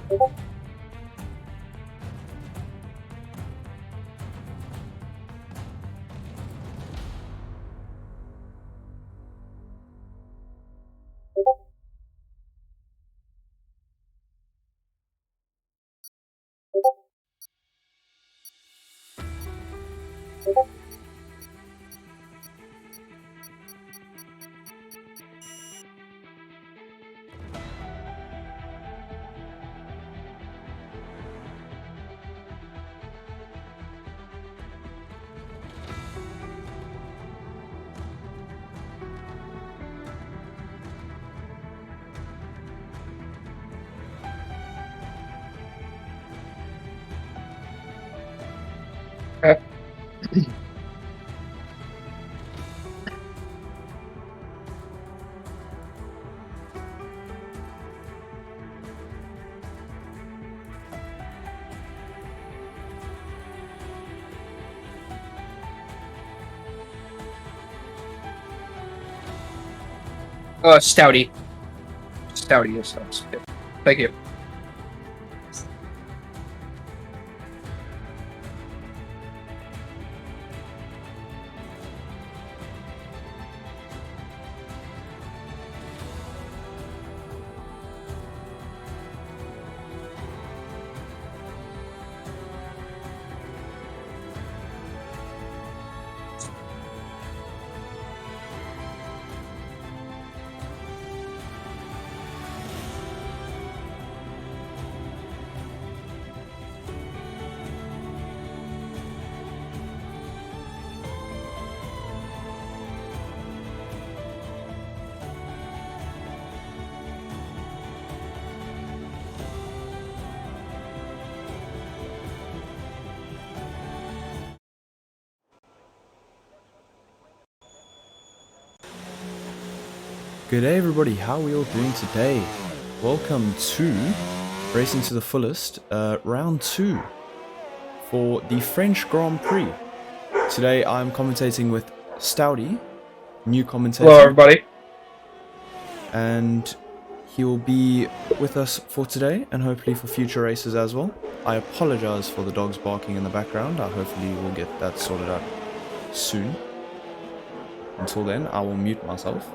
Okay. Stouty. Stouty is helps. Thank you. Good day everybody, how are we all doing today? Welcome to Racing to the Fullest, round 2 for the French Grand Prix. Today I'm commentating with Stouty, new commentator. Hello, everybody. And he will be with us for today and hopefully for future races as well. I apologize for the dogs barking in the background. Hopefully we'll get that sorted out soon. Until then, I will mute myself.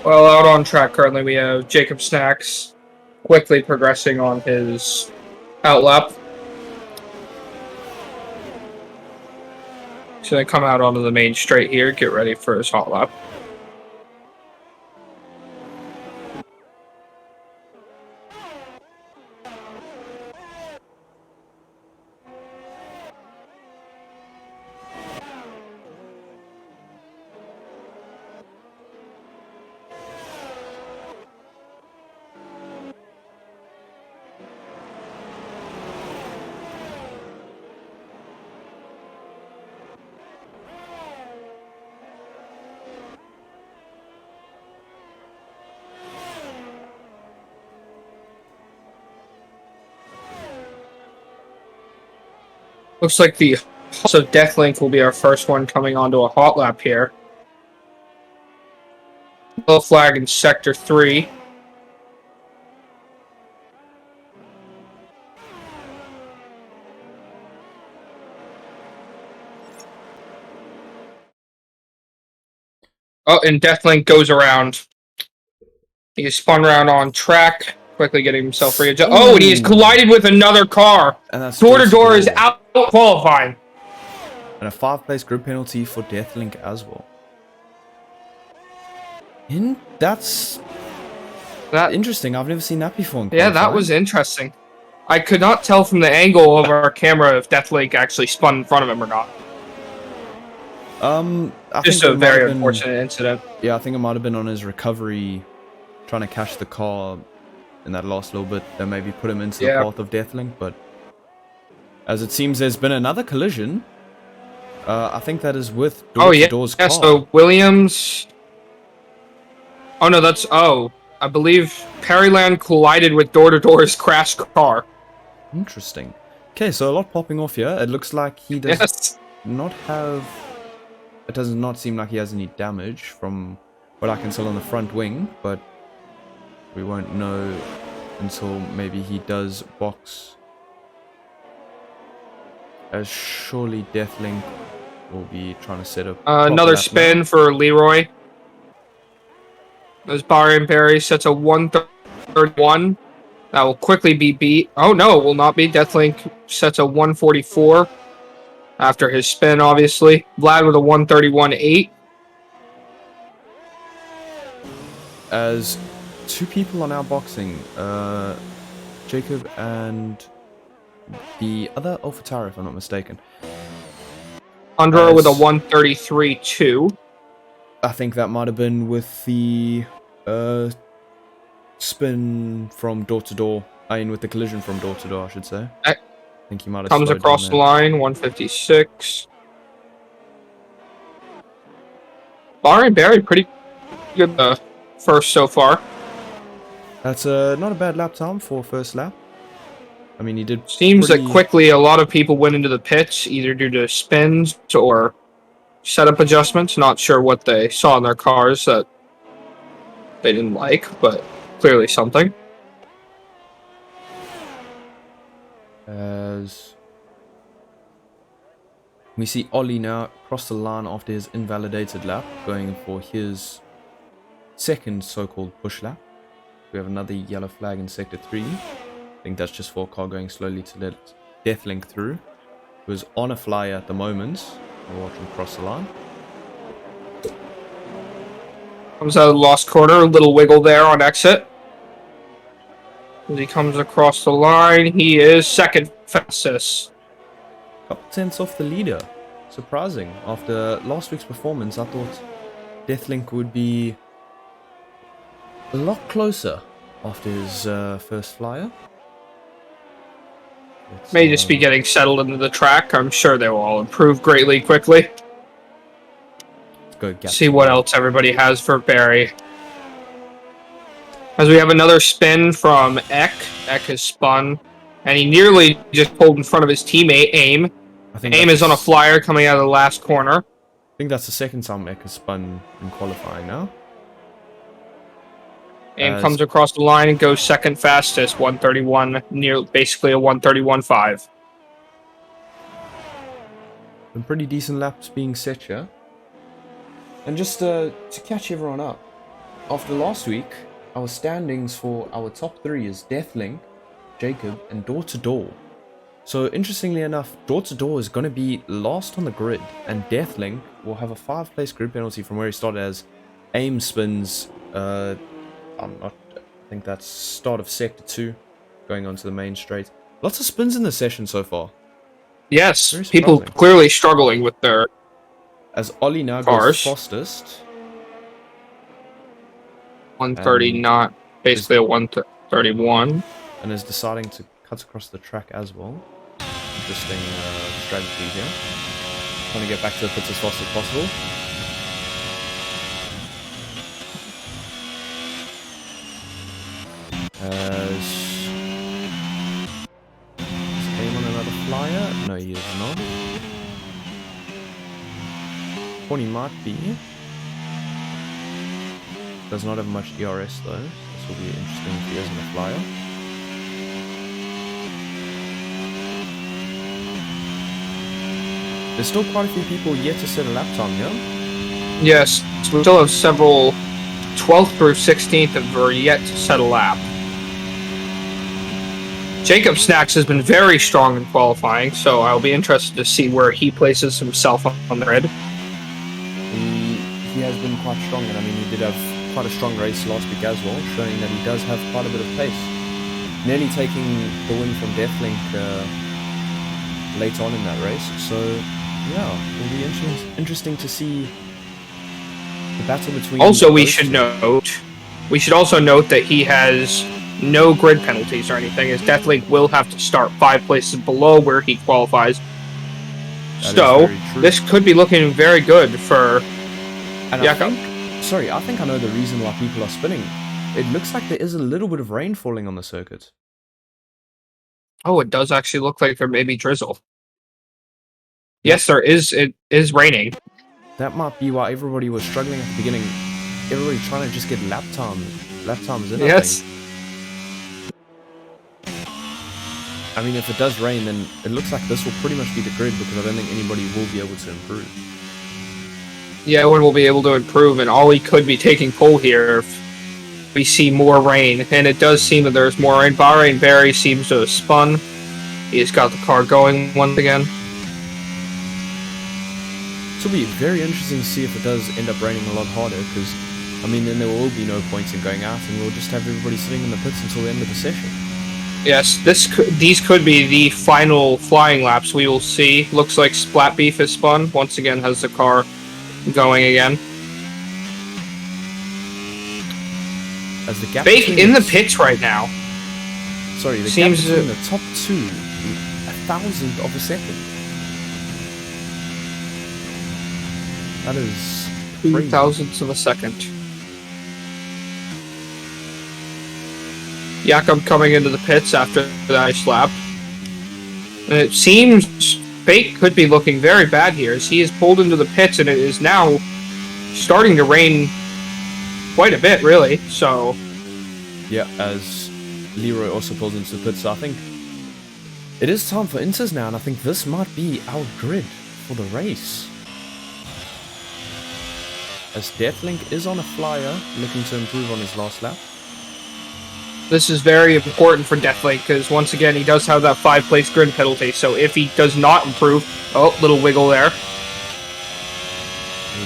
Well, out on track currently we have Jacob Snacks quickly progressing on his outlap. He's going to come out onto the main straight here, get ready for his hot lap. Looks like the so Deathlink will be our first one coming onto a hot lap here. Yellow flag in Sector 3. Oh, and Deathlink goes around. He spun around on track, quickly getting himself readjusted. Oh, and he has collided with another car. Door-to-door is out qualifying. And a 5-place group penalty for Deathlink as well. That's interesting. I've never seen that before. Yeah, that was interesting. I could not tell from the angle of our camera if Deathlink actually spun in front of him or not. I Just think a very unfortunate incident. Yeah, I think it might have been on his recovery, trying to catch the car in that last little bit that maybe put him into the path of Deathlink. But as it seems, there's been another collision. I think that is with Doors' car. So Williams. Oh no, that's I believe Perryland collided with Door-to-Door's crashed car. Interesting. Okay, so a lot popping off here. It looks like he does. Yes. not have... It does not seem like he has any damage from what I can tell on the front wing, but we won't know until maybe he does box. As surely Deathlink will be trying to set up Another spin for Leroy. As Byron Barry sets a 131. That will quickly be beat. Oh no, it will not be. Deathlink sets a 144 after his spin, obviously. Vlad with a 131.8. As two people are now boxing, Jacob and the other Alpha Tower, if I'm not mistaken. Andro with a 133.2. I think that might have been with the spin from door to door. I mean, with the collision from door to door, I should say. I think he might have comes across the line, 156. Byron Barry, pretty good first so far. That's not a bad lap time for first lap. I mean, he did. Seems that quickly a lot of people went into the pits, either due to spins or setup adjustments. Not sure what they saw in their cars that they didn't like, but clearly something. As we see Ollie now cross the line after his invalidated lap, going for his second so-called push lap. We have another yellow flag in Sector 3. I think that's just for a car going slowly to let Deathlink through. Who is on a flyer at the moment. We'll watch him cross the line. Comes out of the lost corner, a little wiggle there on exit. As he comes across the line, he is second fastest. Couple tenths off the leader. Surprising. After last week's performance, I thought Deathlink would be a lot closer after his first flyer. May just be getting settled into the track. I'm sure they will all improve greatly quickly. Let's go see what else everybody has for Barry. As we have another spin from Eck. Eck has spun, and he nearly just pulled in front of his teammate, Aim. Aim is on a flyer coming out of the last corner. I think that's the second time Eck has spun in qualifying now. Aim comes across the line and goes second fastest, 131, near basically a 131.5. Some pretty decent laps being set here. And just to catch everyone up, after last week, our standings for our top three is Deathlink, Jacob, and Door to Door. So interestingly enough, Door to Door is going to be last on the grid, and Deathlink will have a 5-place grid penalty from where he started as Aim spins. I think that's start of Sector 2, going on to the main straight. Lots of spins in the session so far. Yes, people clearly struggling with their as Ollie now goes fastest. 130, not basically a 131. And is deciding to cut across the track as well. Interesting strategy here. Trying to get back to the pits as fast as possible. Is Aim on another flyer? No, he is not. He might be. Does not have much DRS though. This will be interesting if he is on a flyer. There's still quite a few people yet to set a lap time here. Yes, we still have several 12th through 16th that are yet to set a lap. Jacob Snacks has been very strong in qualifying, so I'll be interested to see where he places himself on the grid. He has been quite strong, and I mean, he did have quite a strong race last week as well, showing that he does have quite a bit of pace. Nearly taking the win from Deathlink late on in that race, so yeah, it'll be interesting to see the battle between. Also, we should also note that he has no grid penalties or anything, as Deathlink will have to start 5 places below where he qualifies. So this could be looking very good for Jakob. I think I know the reason why people are spinning. It looks like there is a little bit of rain falling on the circuit. Oh, it does actually look like there may be drizzle. Yes, there is. It is raining. That might be why everybody was struggling at the beginning. Everybody trying to just get lap times in, Yes. I think. I mean, if it does rain, then it looks like this will pretty much be the grid, because I don't think anybody will be able to improve. Yeah, one will be able to improve, and Ollie could be taking pole here if we see more rain. And it does seem that there's more rain. Bahrain Barry seems to have spun. He's got the car going once again. It will be very interesting to see if it does end up raining a lot harder, because, I mean, then there will be no points in going out, and we'll just have everybody sitting in the pits until the end of the session. Yes, these could be the final flying laps we will see. Looks like Splat Beef has spun. Once again, has the car going again. As the gap Fake in the pits right now. Sorry, the gap between the top two, 1,000th of a second. That is 2,000ths of a second. Jakob coming into the pits after the ice lap. And it seems Fake could be looking very bad here, as he is pulled into the pits, and it is now starting to rain quite a bit, really. So, yeah, as Leroy also pulls into the pits, so I think it is time for Inters now, and I think this might be our grid for the race. As Deathlink is on a flyer, looking to improve on his last lap. This is very important for Deathlink, because once again, he does have that 5-place grid penalty, so if he does not improve... Oh, little wiggle there.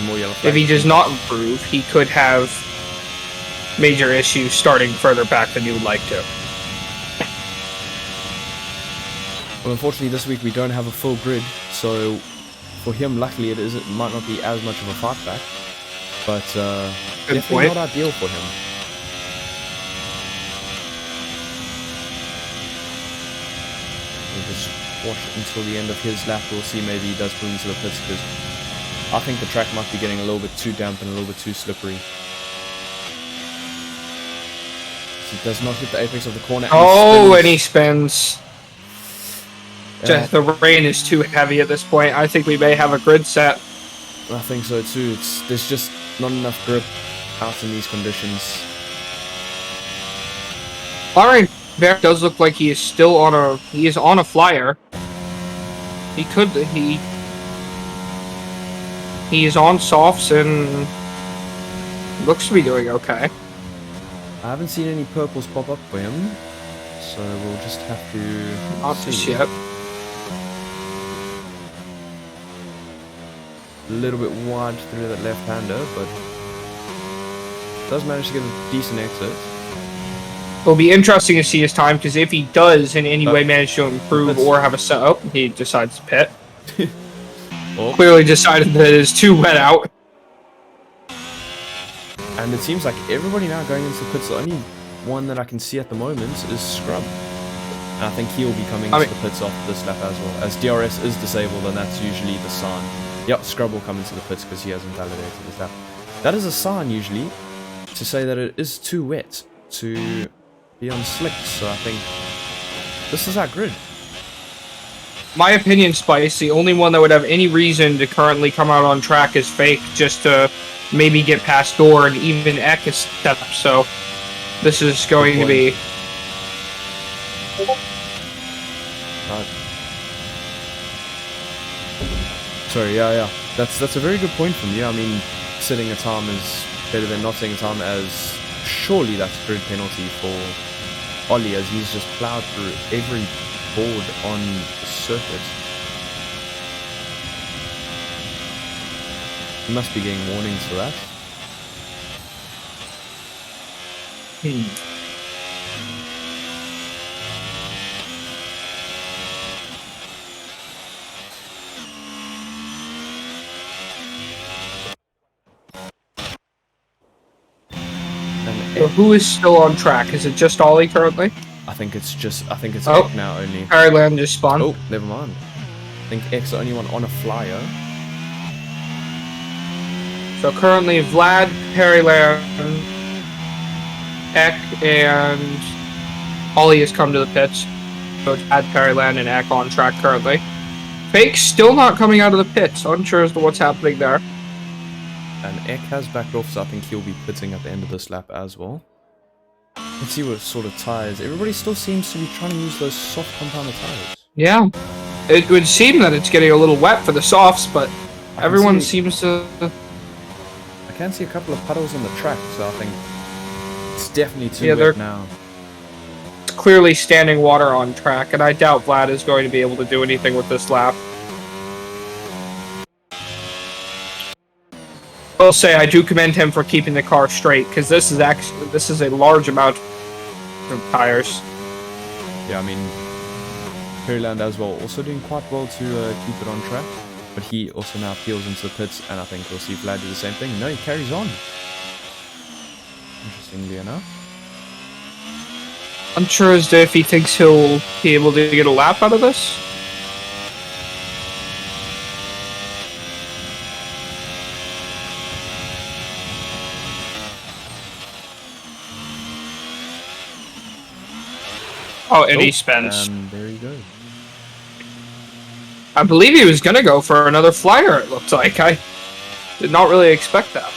More yellow flag. If he does not improve, he could have major issues starting further back than you would like to. Well, unfortunately, this week we don't have a full grid, so for him, luckily, it might not be as much of a fight back, but definitely not ideal for him. We'll just watch until the end of his lap. We'll see, maybe he does pull into the pits, because I think the track might be getting a little bit too damp and a little bit too slippery. He does not hit the apex of the corner. And he spins. The rain is too heavy at this point. I think we may have a grid set. I think so too. There's just not enough grip out in these conditions. Alright, Bear does look like he is still on a... He is on a flyer. He is on softs and looks to be doing okay. I haven't seen any purples pop up for him, so we'll just have to... Not just yet. A little bit wide through that left-hander, but does manage to get a decent exit. It'll be interesting to see his time, because if he does in any way manage to improve or have a set... Oh, he decides to pit. Clearly decided that it is too wet out. And it seems like everybody now going into the pits, the only one that I can see at the moment is Scrub. And I think he'll be coming into the pits off this lap as well. As DRS is disabled, and that's usually the sign. Yep, Scrub will come into the pits because he hasn't validated his lap. That is a sign usually to say that it is too wet to be on slicks, so I think this is our grid. My opinion, Spice, the only one that would have any reason to currently come out on track is Fake, just to maybe get past Door, and even Eck is step up, so this is going to be... Sorry, yeah. That's a very good point from you. I mean, setting a time is better than not setting a time, as surely that's a grid penalty for Ollie, as he's just plowed through every board on the circuit. He must be getting warnings for that. So who is still on track? Is it just Ollie currently? I think it's Ek now only. Ireland just spawned. Oh, never mind. I think Ek's the only one on a flyer. So currently Vlad, Perryland, Ek, and Ollie has come to the pits. So it's Vlad, Perryland, and Ek on track currently. Fake's still not coming out of the pits. Unsure as to what's happening there. And Eck has backed off, so I think he'll be pitting at the end of this lap as well. Let's see what sort of tires. Everybody still seems to be trying to use those soft compounded tires. Yeah. It would seem that it's getting a little wet for the softs, but everyone seems to... I can see a couple of puddles on the track, so I think it's definitely too wet now. It's clearly standing water on track, and I doubt Vlad is going to be able to do anything with this lap. I will say I do commend him for keeping the car straight, because this is a large amount of tires. Yeah, I mean, Perryland as well, also doing quite well to keep it on track, but he also now peels into the pits, and I think we'll see Vlad do the same thing. No, he carries on. Interestingly enough. Unsure as to if he thinks he'll be able to get a lap out of this. Oh, and he spends. And there he goes. I believe he was going to go for another flyer, it looked like. I did not really expect that.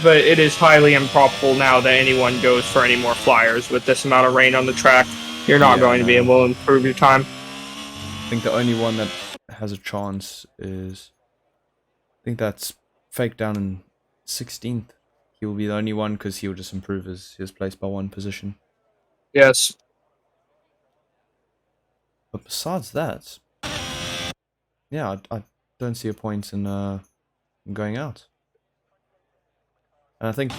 But it is highly improbable now that anyone goes for any more flyers. With this amount of rain on the track, you're not going to be able to improve your time. I think the only one that has a chance is... I think that's Fake down in 16th. He'll be the only one because he'll just improve his place by 1 position. Yes. But besides that, yeah, I don't see a point in going out. And I think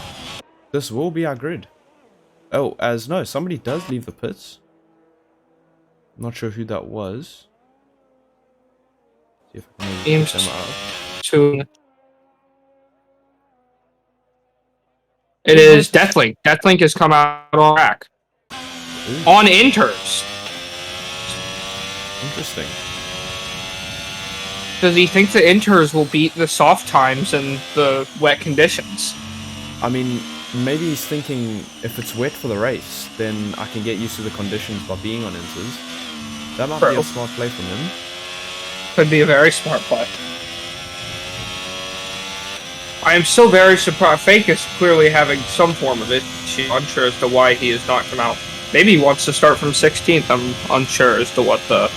this will be our grid. Oh, no, somebody does leave the pits. I'm not sure who that was. See if I can maybe pick them out. It is Deathlink. Deathlink has come out on track. Ooh. On inters. Interesting. Does he think the inters will beat the soft times in the wet conditions? I mean, maybe he's thinking if it's wet for the race, then I can get used to the conditions by being on inters. That might be a smart play from him. Could be a very smart play. I am still very surprised. Fake is clearly having some form of issue. Unsure as to why he has not come out. Maybe he wants to start from 16th. I'm unsure as to what the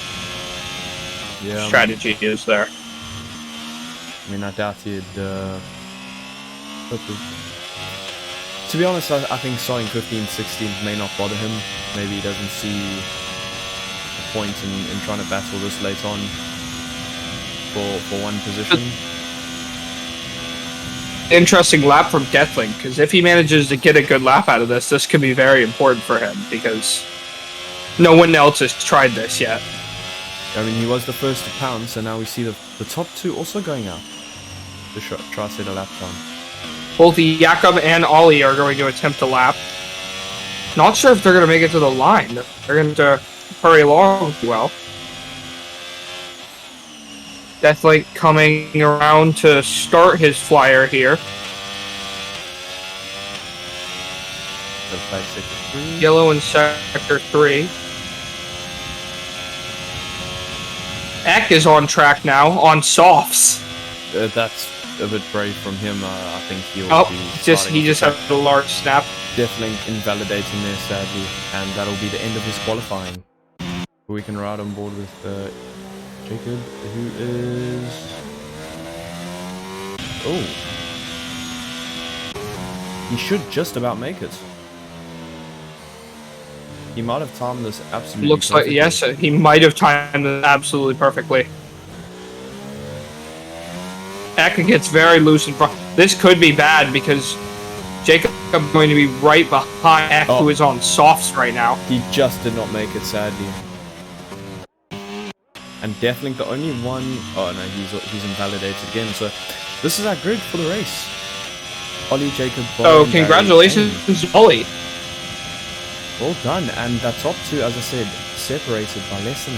strategy is there. I mean, I doubt he'd... To be honest, I think starting 15th, 16th may not bother him. Maybe he doesn't see a point in trying to battle this late on for 1 position. Interesting lap from Deathlink, because if he manages to get a good lap out of this, this could be very important for him, because no one else has tried this yet. I mean, he was the first to pounce, and now we see the top 2 also going out to try to set a lap time. Both Jakob and Ollie are going to attempt a lap. Not sure if they're going to make it to the line. They're going to hurry along well. Deathlink coming around to start his flyer here. Yellow in sector 3. Eck is on track now, on softs. That's a bit brave from him. I think he'll be he just had a large snap. Deathlink invalidating there, sadly. And that'll be the end of his qualifying. We can ride on board with... Jacob, who is... Oh. He should just about make it. He might have timed this absolutely Looks perfectly. like, yes, he might have timed it absolutely perfectly. Eka gets very loose in front. This could be bad because Jacob is going to be right behind Ek, who is on softs right now. He just did not make it, sadly. And Deathlink, the only one... Oh, no, he's invalidated again. So, this is our grid for the race. Ollie, Jacob, Bob, so, congratulations, Ollie. Well done. And that top 2, as I said, separated by less than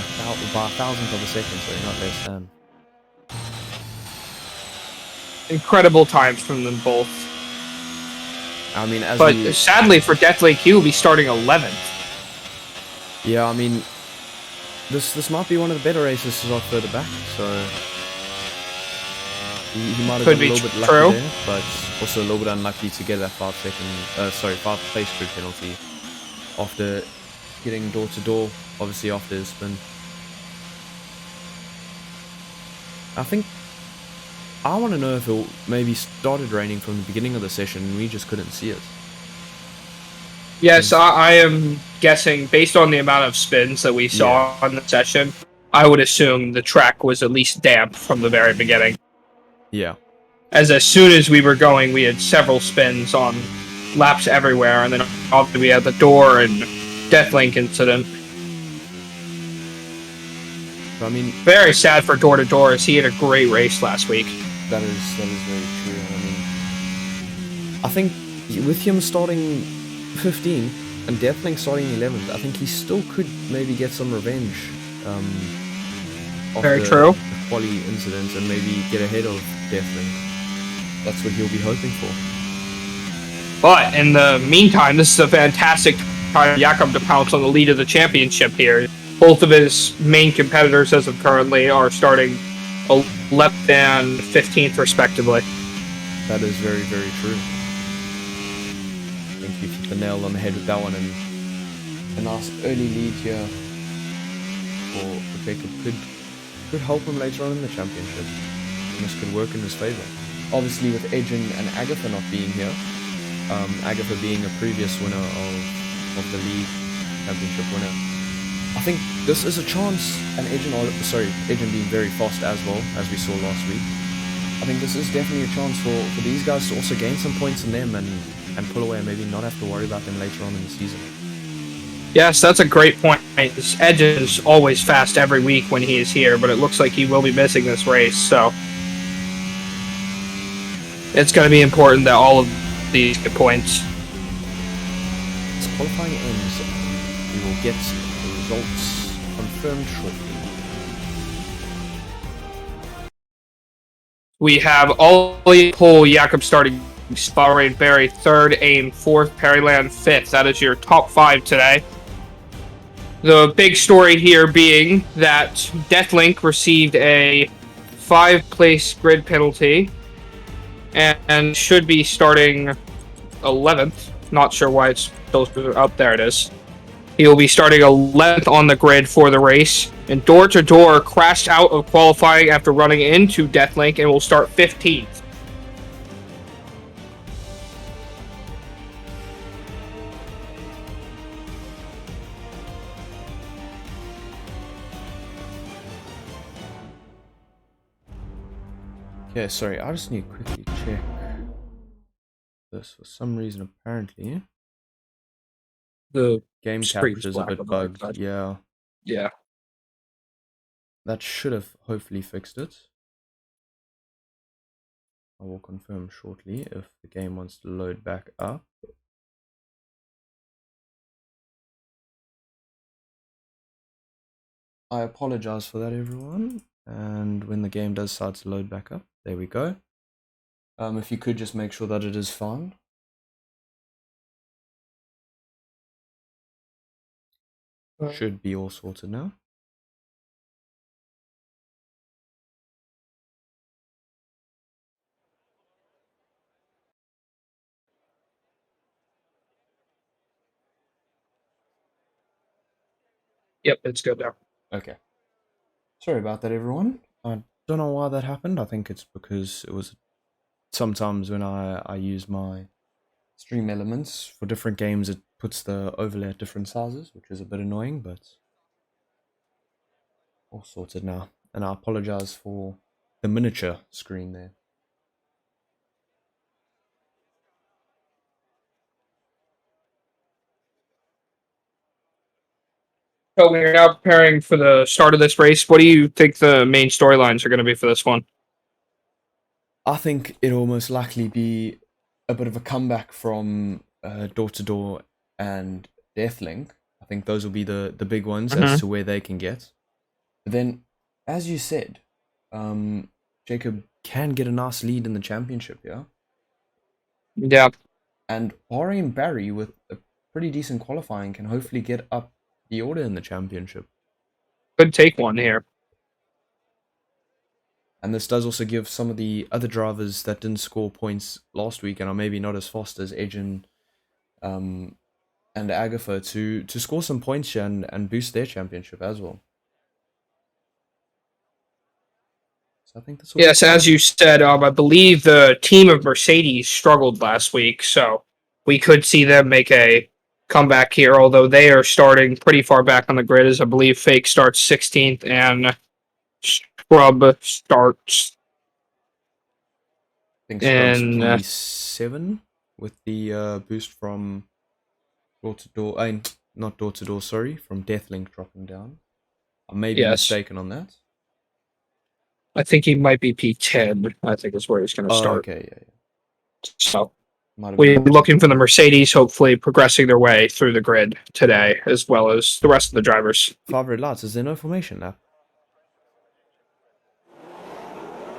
by a thousandth of a second. So, not less than. Incredible times from them both. I mean, sadly for Deathlink, he will be starting 11th. Yeah, I mean... this might be one of the better races to start further back, so he might have Could been a be little bit true. lucky there, but also a little bit unlucky to get that 5 place grid penalty after getting door to door, obviously after his spin. I want to know if it maybe started raining from the beginning of the session and we just couldn't see it. Yes, I am guessing, based on the amount of spins that we saw in the session, I would assume the track was at least damp from the very beginning. Yeah. As soon as we were going, we had several spins on laps everywhere, and then obviously we had the door and Deathlink incident. I mean, very sad for Door to Door, as he had a great race last week. That is very true. I mean, I think with him starting 15 and Deathlink starting 11th, I think he still could maybe get some revenge. Very true. The quali incident and maybe get ahead of Deathlink. That's what he'll be hoping for. But in the meantime, this is a fantastic time for Jakob to pounce on the lead of the championship here. Both of his main competitors as of currently are starting 11th and 15th respectively. That is very, very true. I think you hit the nail on the head with that one, and a nice early lead here for Jacob could help him later on in the championship. And this could work in his favour. Obviously with Ejin and Agatha not being here, Agatha being a previous winner of the league championship winner, I think this is a chance, and Ejin being very fast as well, as we saw last week. I think this is definitely a chance for these guys to also gain some points in them and pull away and maybe not have to worry about them later on in the season. Yes, that's a great point. Edge is always fast every week when he is here, but it looks like he will be missing this race, so it's going to be important that all of these get points. As qualifying ends, we will get the results confirmed shortly. We have Ollie, Pole, Jakob starting, Bahrain, Barry 3rd, Aim 4th, Perryland 5th. That is your top 5 today. The big story here being that Deathlink received a 5-place grid penalty and should be starting 11th. Not sure why it's still up. There it is. He will be starting 11th on the grid for the race. And Door to Door crashed out of qualifying after running into Deathlink and will start 15th. Okay, sorry, I just need to quickly check this. For some reason, apparently The game capture's a bit bugged. Yeah. That should have hopefully fixed it. I will confirm shortly if the game wants to load back up. I apologize for that, everyone. And when the game does start to load back up, there we go. If you could just make sure that it is fine. Should be all sorted now. Yep, it's good now. Okay. Sorry about that, everyone. I don't know why that happened. I think it's because it was sometimes when I use my stream elements for different games, it puts the overlay at different sizes, which is a bit annoying, but all sorted now. And I apologize for the miniature screen there. So we are now preparing for the start of this race. What do you think the main storylines are going to be for this one? I think it'll most likely be a bit of a comeback from Door to Door and Deathlink. I think those will be the big ones as to where they can get. But then, as you said, Jacob can get a nice lead in the championship, yeah? Yeah. And Bahrain Barry, with a pretty decent qualifying, can hopefully get up the order in the championship. Could take one here. And this does also give some of the other drivers that didn't score points last week and are maybe not as fast as Ejin and Agatha to score some points here and boost their championship as well. So I think this will Yes, as you said, I believe the team of Mercedes struggled last week, so we could see them make a comeback here, although they are starting pretty far back on the grid, as I believe Fake starts 16th and Scrub starts. I think Scrub's P7 with the boost from door to door. Not door to door, sorry, from Deathlink dropping down. I may be mistaken on that. I think he might be P10. I think is where he's going to start. Okay, yeah. So we're looking for the Mercedes, hopefully progressing their way through the grid today, as well as the rest of the drivers. 5 red lights. Is there no formation lap?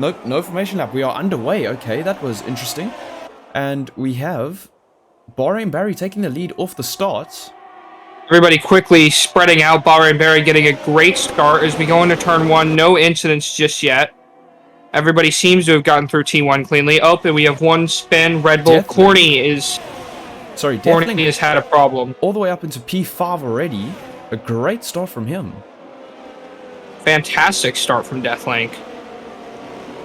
Nope, no formation lap. We are underway. Okay, that was interesting. And we have Bahrain Barry taking the lead off the start. Everybody quickly spreading out. Bahrain Barry getting a great start as we go into turn 1. No incidents just yet. Everybody seems to have gotten through T1 cleanly. Oh, and we have one spin. Red Bull. Corny has had a problem. All the way up into P5 already. A great start from him. Fantastic start from Deathlink.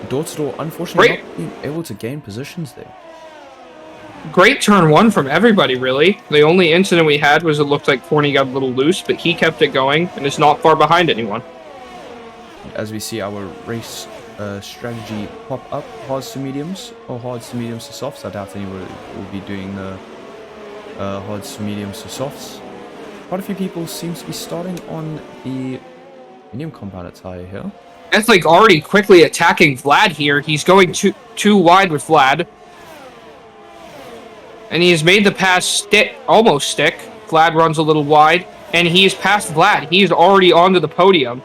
Door to door, unfortunately, not being able to gain positions there. Great turn 1 from everybody, really. The only incident we had was it looked like Corny got a little loose, but he kept it going and is not far behind anyone. As we see our race strategy pop up, hards to mediums, or hards to mediums to softs. I doubt anyone will be doing the hards to mediums to softs. Quite a few people seem to be starting on the medium compounded tire here. Deathlink already quickly attacking Vlad here. He's going too wide with Vlad. And he has made the pass almost stick. Vlad runs a little wide. And he is past Vlad. He is already onto the podium.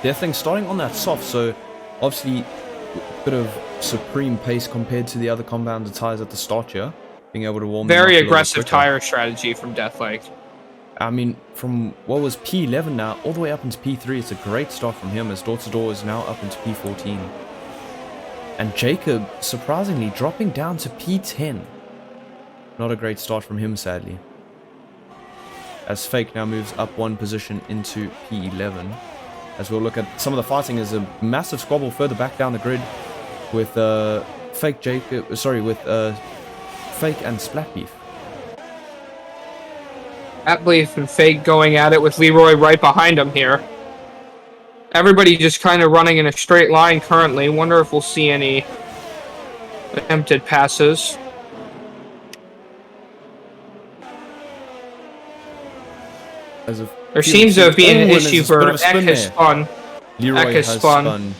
Deathlink starting on that soft, so obviously a bit of supreme pace compared to the other compounded tires at the start here. Being able to warm them up Very aggressive tire strategy from Deathlink. I mean, from what was P11 now, all the way up into P3, it's a great start from him as door-to-door is now up into P14. And Jacob, surprisingly, dropping down to P10. Not a great start from him, sadly. As Fake now moves up one position into P11. As we'll look at some of the fighting, is a massive squabble further back down the grid with Fake and Splat Beef. Atleaf and Fake going at it with Leroy right behind him here. Everybody just kind of running in a straight line currently. Wonder if we'll see any attempted passes. There seems to be an issue for Eck has spun. Leroy has spun.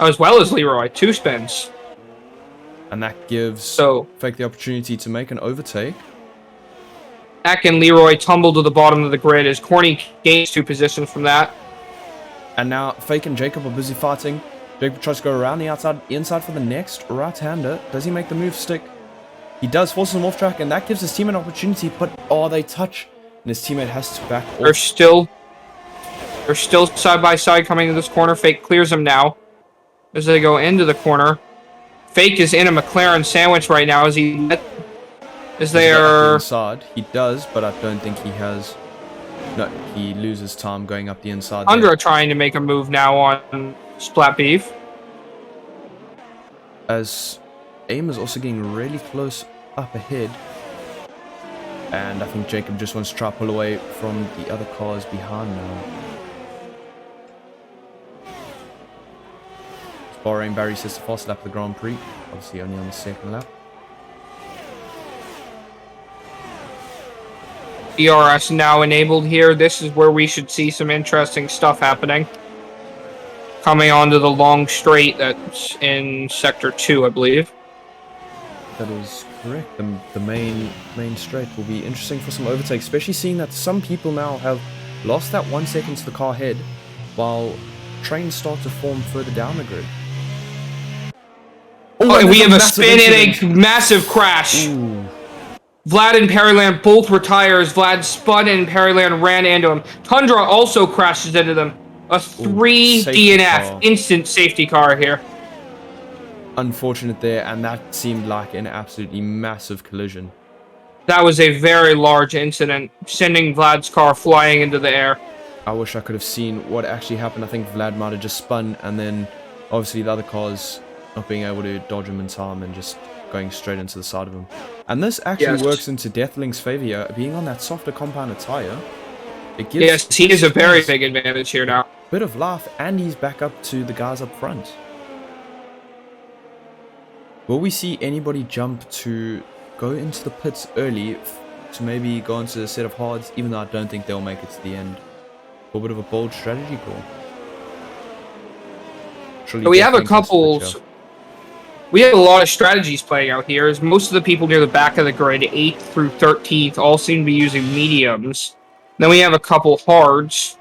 As well as Leroy, 2 spins. And that gives Fake the opportunity to make an overtake. Eck and Leroy tumble to the bottom of the grid as Corny gains 2 positions from that. And now Fake and Jacob are busy fighting. Jacob tries to go around the outside, inside for the next right-hander. Does he make the move stick? He does, forces him off track, and that gives his team an opportunity, but they touch. And his teammate has to back off. They're still side by side coming to this corner. Fake clears them now as they go into the corner. Fake is in a McLaren sandwich right now as they are inside. He does, but I don't think he has. No, he loses time going up the inside. Under trying to make a move now on Splat Beef. As AIM is also getting really close up ahead. And I think Jacob just wants to try to pull away from the other cars behind now. Bahrain Barry says the fast lap of the Grand Prix. Obviously only on the second lap. DRS now enabled here. This is where we should see some interesting stuff happening. Coming onto the long straight that's in Sector 2, I believe. That is correct. The main straight will be interesting for some overtakes, especially seeing that some people now have lost that 1 second to the car head, while trains start to form further down the grid. And we have a spin and a massive crash. Ooh. Vlad and Peryland both retire as Vlad spun and Peryland ran into him. Tundra also crashes into them. A 3 DNF, instant safety car here. Unfortunate there, and that seemed like an absolutely massive collision. That was a very large incident, sending Vlad's car flying into the air. I wish I could have seen what actually happened. I think Vlad might have just spun, and then obviously the other cars not being able to dodge him in time and just going straight into the side of him. And this actually works into Deathlink's favor here, being on that softer compounded tire. It gives he has a very big advantage here now. Bit of life, and he's back up to the guys up front. Will we see anybody jump to go into the pits early to maybe go into a set of hards, even though I don't think they'll make it to the end? A bit of a bold strategy call. We have a couple. We have a lot of strategies playing out here, as most of the people near the back of the grid, 8th through 13th, all seem to be using mediums. Then we have a couple hards.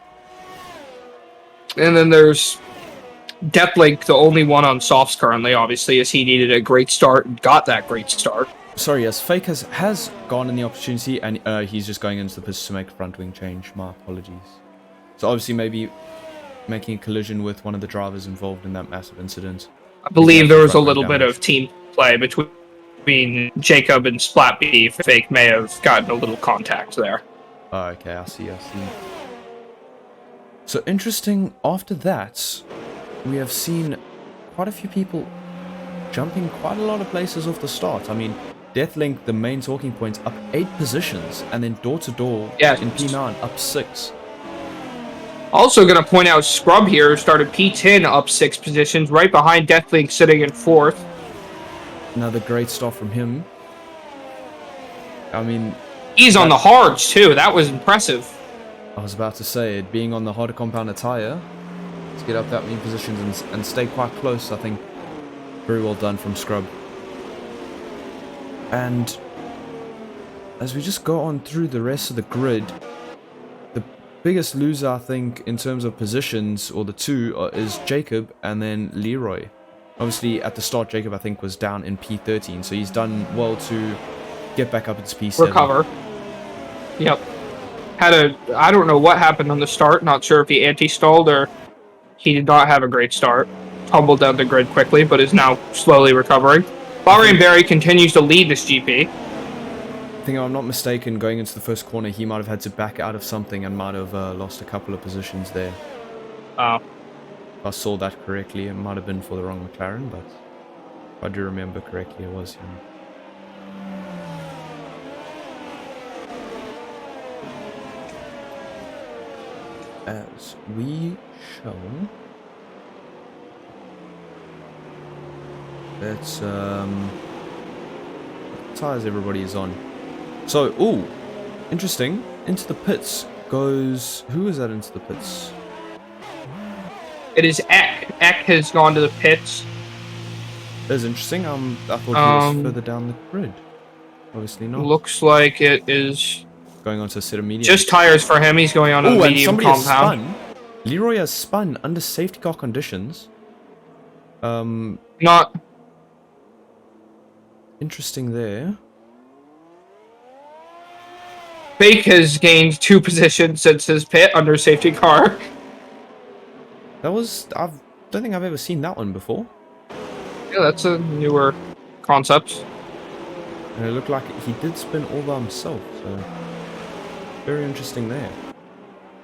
And then there's Deathlink, the only one on softs currently, obviously, as he needed a great start and got that great start. Sorry, yes, Fake has gone in the opportunity, and he's just going into the pits to make a front wing change. My apologies. So obviously maybe making a collision with one of the drivers involved in that massive incident. I believe there was a little bit of team play between Jacob and Splat B. Fake may have gotten a little contact there. Oh, okay, I see. So interesting, after that, we have seen quite a few people jumping quite a lot of places off the start. I mean, Deathlink, the main talking point, up 8 positions, and then door-to-door in P9, up 6. Also going to point out Scrub here started P10 up 6 positions, right behind Deathlink sitting in 4th. Another great start from him. I mean... He's on the hards too, that was impressive. I was about to say, it being on the harder compounded tire, to get up that many positions and stay quite close, I think, very well done from Scrub. And as we just go on through the rest of the grid, the biggest loser, I think, in terms of positions, or the two, is Jacob and then Leroy. Obviously, at the start, Jacob, I think, was down in P13, so he's done well to get back up into P7. Recover. Yep. I don't know what happened on the start, not sure if he anti-stalled or he did not have a great start. Tumbled down the grid quickly, but is now slowly recovering. Bahrain Barry continues to lead this GP. I think if I'm not mistaken, going into the first corner, he might have had to back out of something and might have lost a couple of positions there. Oh. If I saw that correctly, it might have been for the wrong McLaren, but if I do remember correctly, it was him. As we shall... Let's, what tires everybody is on. So, ooh, interesting. Into the pits goes... Who is that into the pits? It is Eck. Eck has gone to the pits. That's interesting. I thought he was further down the grid. Obviously not. Looks like it is... Going on to a set of mediums. Just tires for him. He's going on a medium compound. Has spun. Leroy has spun under safety car conditions. Not... Interesting there. Fake has gained 2 positions since his pit under safety car. That was... I don't think I've ever seen that one before. Yeah, that's a newer concept. And it looked like he did spin all by himself, so... Very interesting there.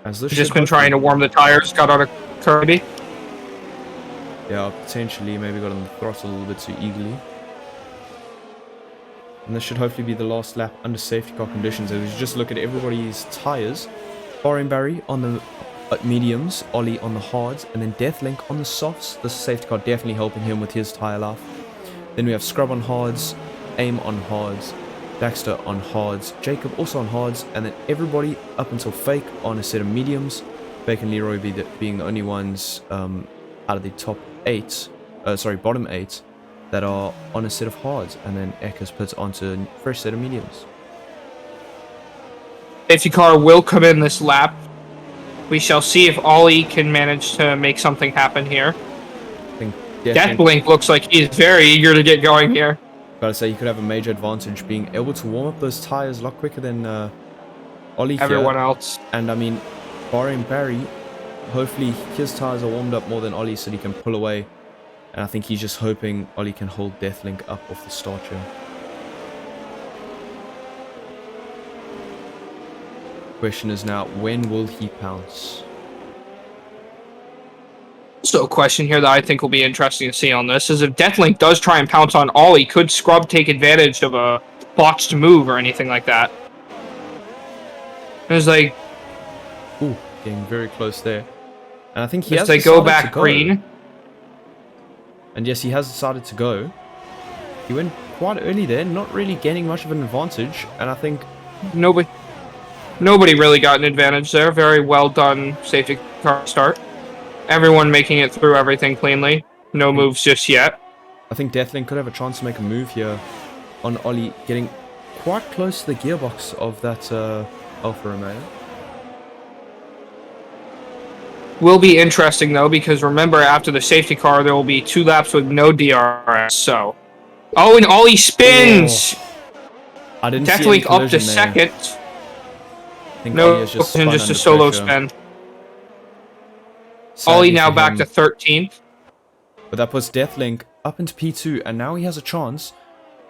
As this He's just been trying to warm the tires, got on a Kirby. Yeah, potentially maybe got on the throttle a little bit too eagerly. And this should hopefully be the last lap under safety car conditions. As we just look at everybody's tires. Bahrain Barry on the mediums, Ollie on the hards, and then Deathlink on the softs. This safety car definitely helping him with his tire life. Then we have Scrub on hards, Aim on hards, Daxter on hards, Jacob also on hards, and then everybody up until Fake on a set of mediums. Fake and Leroy being the only ones out of the top 8, bottom 8, that are on a set of hards, and then Ek has put onto a fresh set of mediums. Safety car will come in this lap. We shall see if Ollie can manage to make something happen here. I think Deathblink looks like he's very eager to get going here. Gotta say, he could have a major advantage being able to warm up those tires a lot quicker than Ollie Everyone here. else. And I mean, barring Barry, hopefully his tires are warmed up more than Ollie so he can pull away. And I think he's just hoping Ollie can hold Deathlink up off the start here. Question is now, when will he pounce? Also, a question here that I think will be interesting to see on this is if Deathlink does try and pounce on Ollie, could Scrub take advantage of a botched move or anything like that? It's like... Ooh, getting very close there. And I think he as has they decided go back to go. green. And yes, he has decided to go. He went quite early there, not really gaining much of an advantage. And I think... Nobody really got an advantage there. Very well done safety car start. Everyone making it through everything cleanly. No moves just yet. I think Deathlink could have a chance to make a move here on Ollie, getting quite close to the gearbox of that Alfa Romeo. Will be interesting though, because remember, after the safety car, there will be 2 laps with no DRS. So, and Ollie spins. I didn't see any Deathlink up to collision there. second. I think No, Ollie has just spun just a under solo pressure. spin. Sadly Ollie now for back him. to 13th. But that puts Deathlink up into P2, and now he has a chance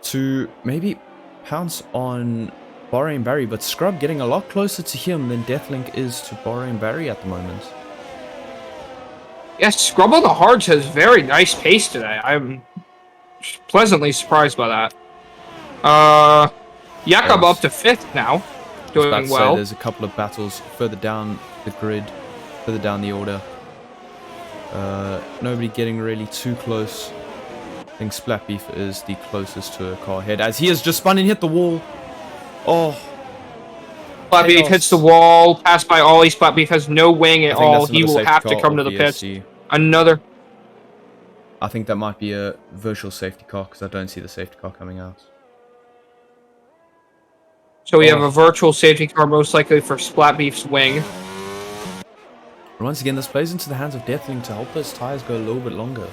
to maybe pounce on Bahrain Barry, but Scrub getting a lot closer to him than Deathlink is to Bahrain Barry at the moment. Yes, Scrub on the hards has very nice pace today. I'm pleasantly surprised by that. Jakob up to 5th now, doing well. There's a couple of battles further down the grid, further down the order. Nobody getting really too close. I think Splatbeef is the closest to a car ahead, as he has just spun and hit the wall. Oh. Splatbeef hits the wall, passed by Ollie. Splatbeef has no wing at all. He will have to come to the pits. Another. I think that might be a virtual safety car, because I don't see the safety car coming out. So we have a virtual safety car, most likely for Splatbeef's wing. And once again, this plays into the hands of Deathlink to help those tires go a little bit longer.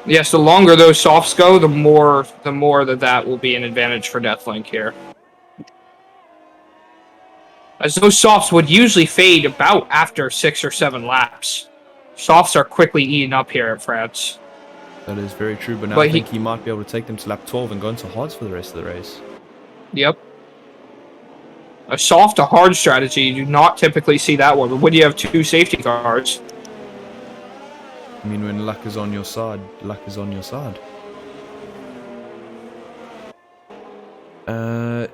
Yes, the longer those softs go, the more that will be an advantage for Deathlink here. As those softs would usually fade about after 6 or 7 laps. Softs are quickly eaten up here at France. That is very true, but now I think he might be able to take them to lap 12 and go into hards for the rest of the race. Yep. A soft to hard strategy, you do not typically see that one, but when you have 2 safety cars. I mean, when luck is on your side, luck is on your side.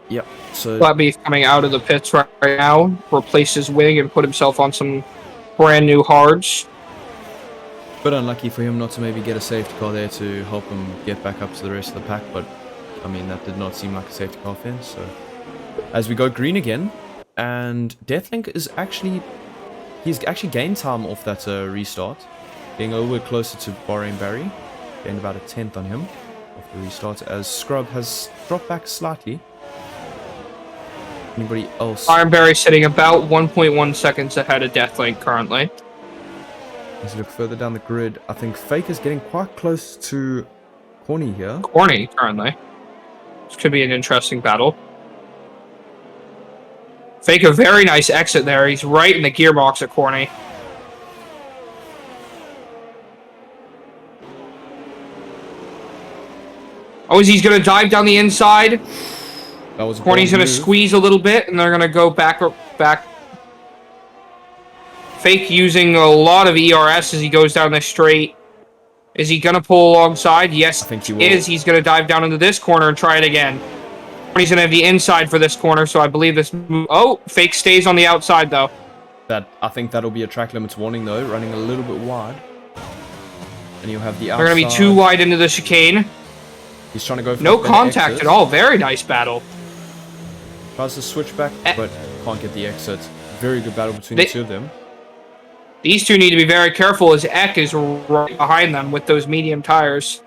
Yep, so... Splatbeef coming out of the pits right now, replaced his wing and put himself on some brand new hards. But unlucky for him not to maybe get a safety car there to help him get back up to the rest of the pack, but I mean, that did not seem like a safety car fence, so... As we go green again, and Deathlink is actually... He's actually gained time off that restart. Getting a little bit closer to Bahrain Barry. Gained about a 10th on him off the restart, as Scrub has dropped back slightly. Anybody else? Bahrain Barry sitting about 1.1 seconds ahead of Deathlink currently. As we look further down the grid, I think Fake is getting quite close to Corny here. Corny currently. This could be an interesting battle. Fake a very nice exit there. He's right in the gearbox at Corny. Oh, he's going to dive down the inside. That was Corny's going to squeeze a little bit, and they're going to go back. Fake using a lot of ERS as he goes down this straight. Is he going to pull alongside? Yes, I think he will. He's going to dive down into this corner and try it again. Corny's going to have the inside for this corner, so I believe this move... Oh, Fake stays on the outside, though. I think that'll be a track limits warning, though, running a little bit wide. And you'll have the outside. They're going to be too wide into the chicane. He's trying to go for no contact at all. Very nice battle. Tries to switch back, but can't get the exit. Very good battle between the two of them. These two need to be very careful as Eck is right behind them with those medium tires.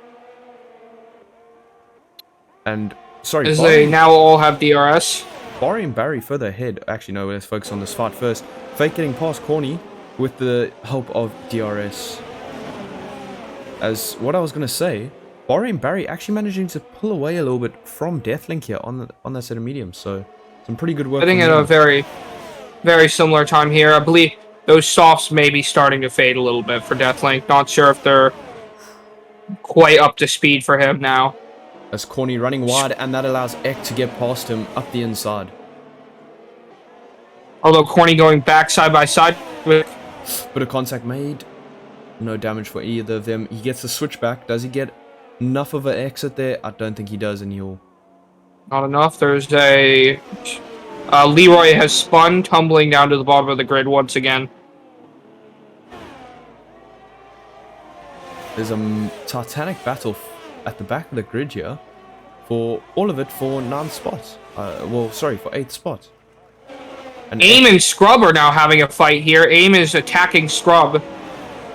And, sorry, as they now all have DRS. Barry and Barry further ahead. Actually, no, let's focus on this fight first. Fake getting past Corny with the help of DRS. As what I was going to say Bahrain Barry actually managing to pull away a little bit from Deathlink here on that set of mediums. So some pretty good work. I think at a very, very similar time here. I believe those softs may be starting to fade a little bit for Deathlink. Not sure if they're quite up to speed for him now. As Corny running wide, and that allows Eck to get past him up the inside. Although Corny going back side by side with... Bit of contact made. No damage for either of them. He gets the switchback. Does he get enough of an exit there? I don't think he does, and he'll... Not enough. There's a... Leroy has spun, tumbling down to the bottom of the grid once again. There's a titanic battle at the back of the grid here. For all of it for 9th spot. For 8th spot. And AIM and Scrub are now having a fight here. AIM is attacking Scrub.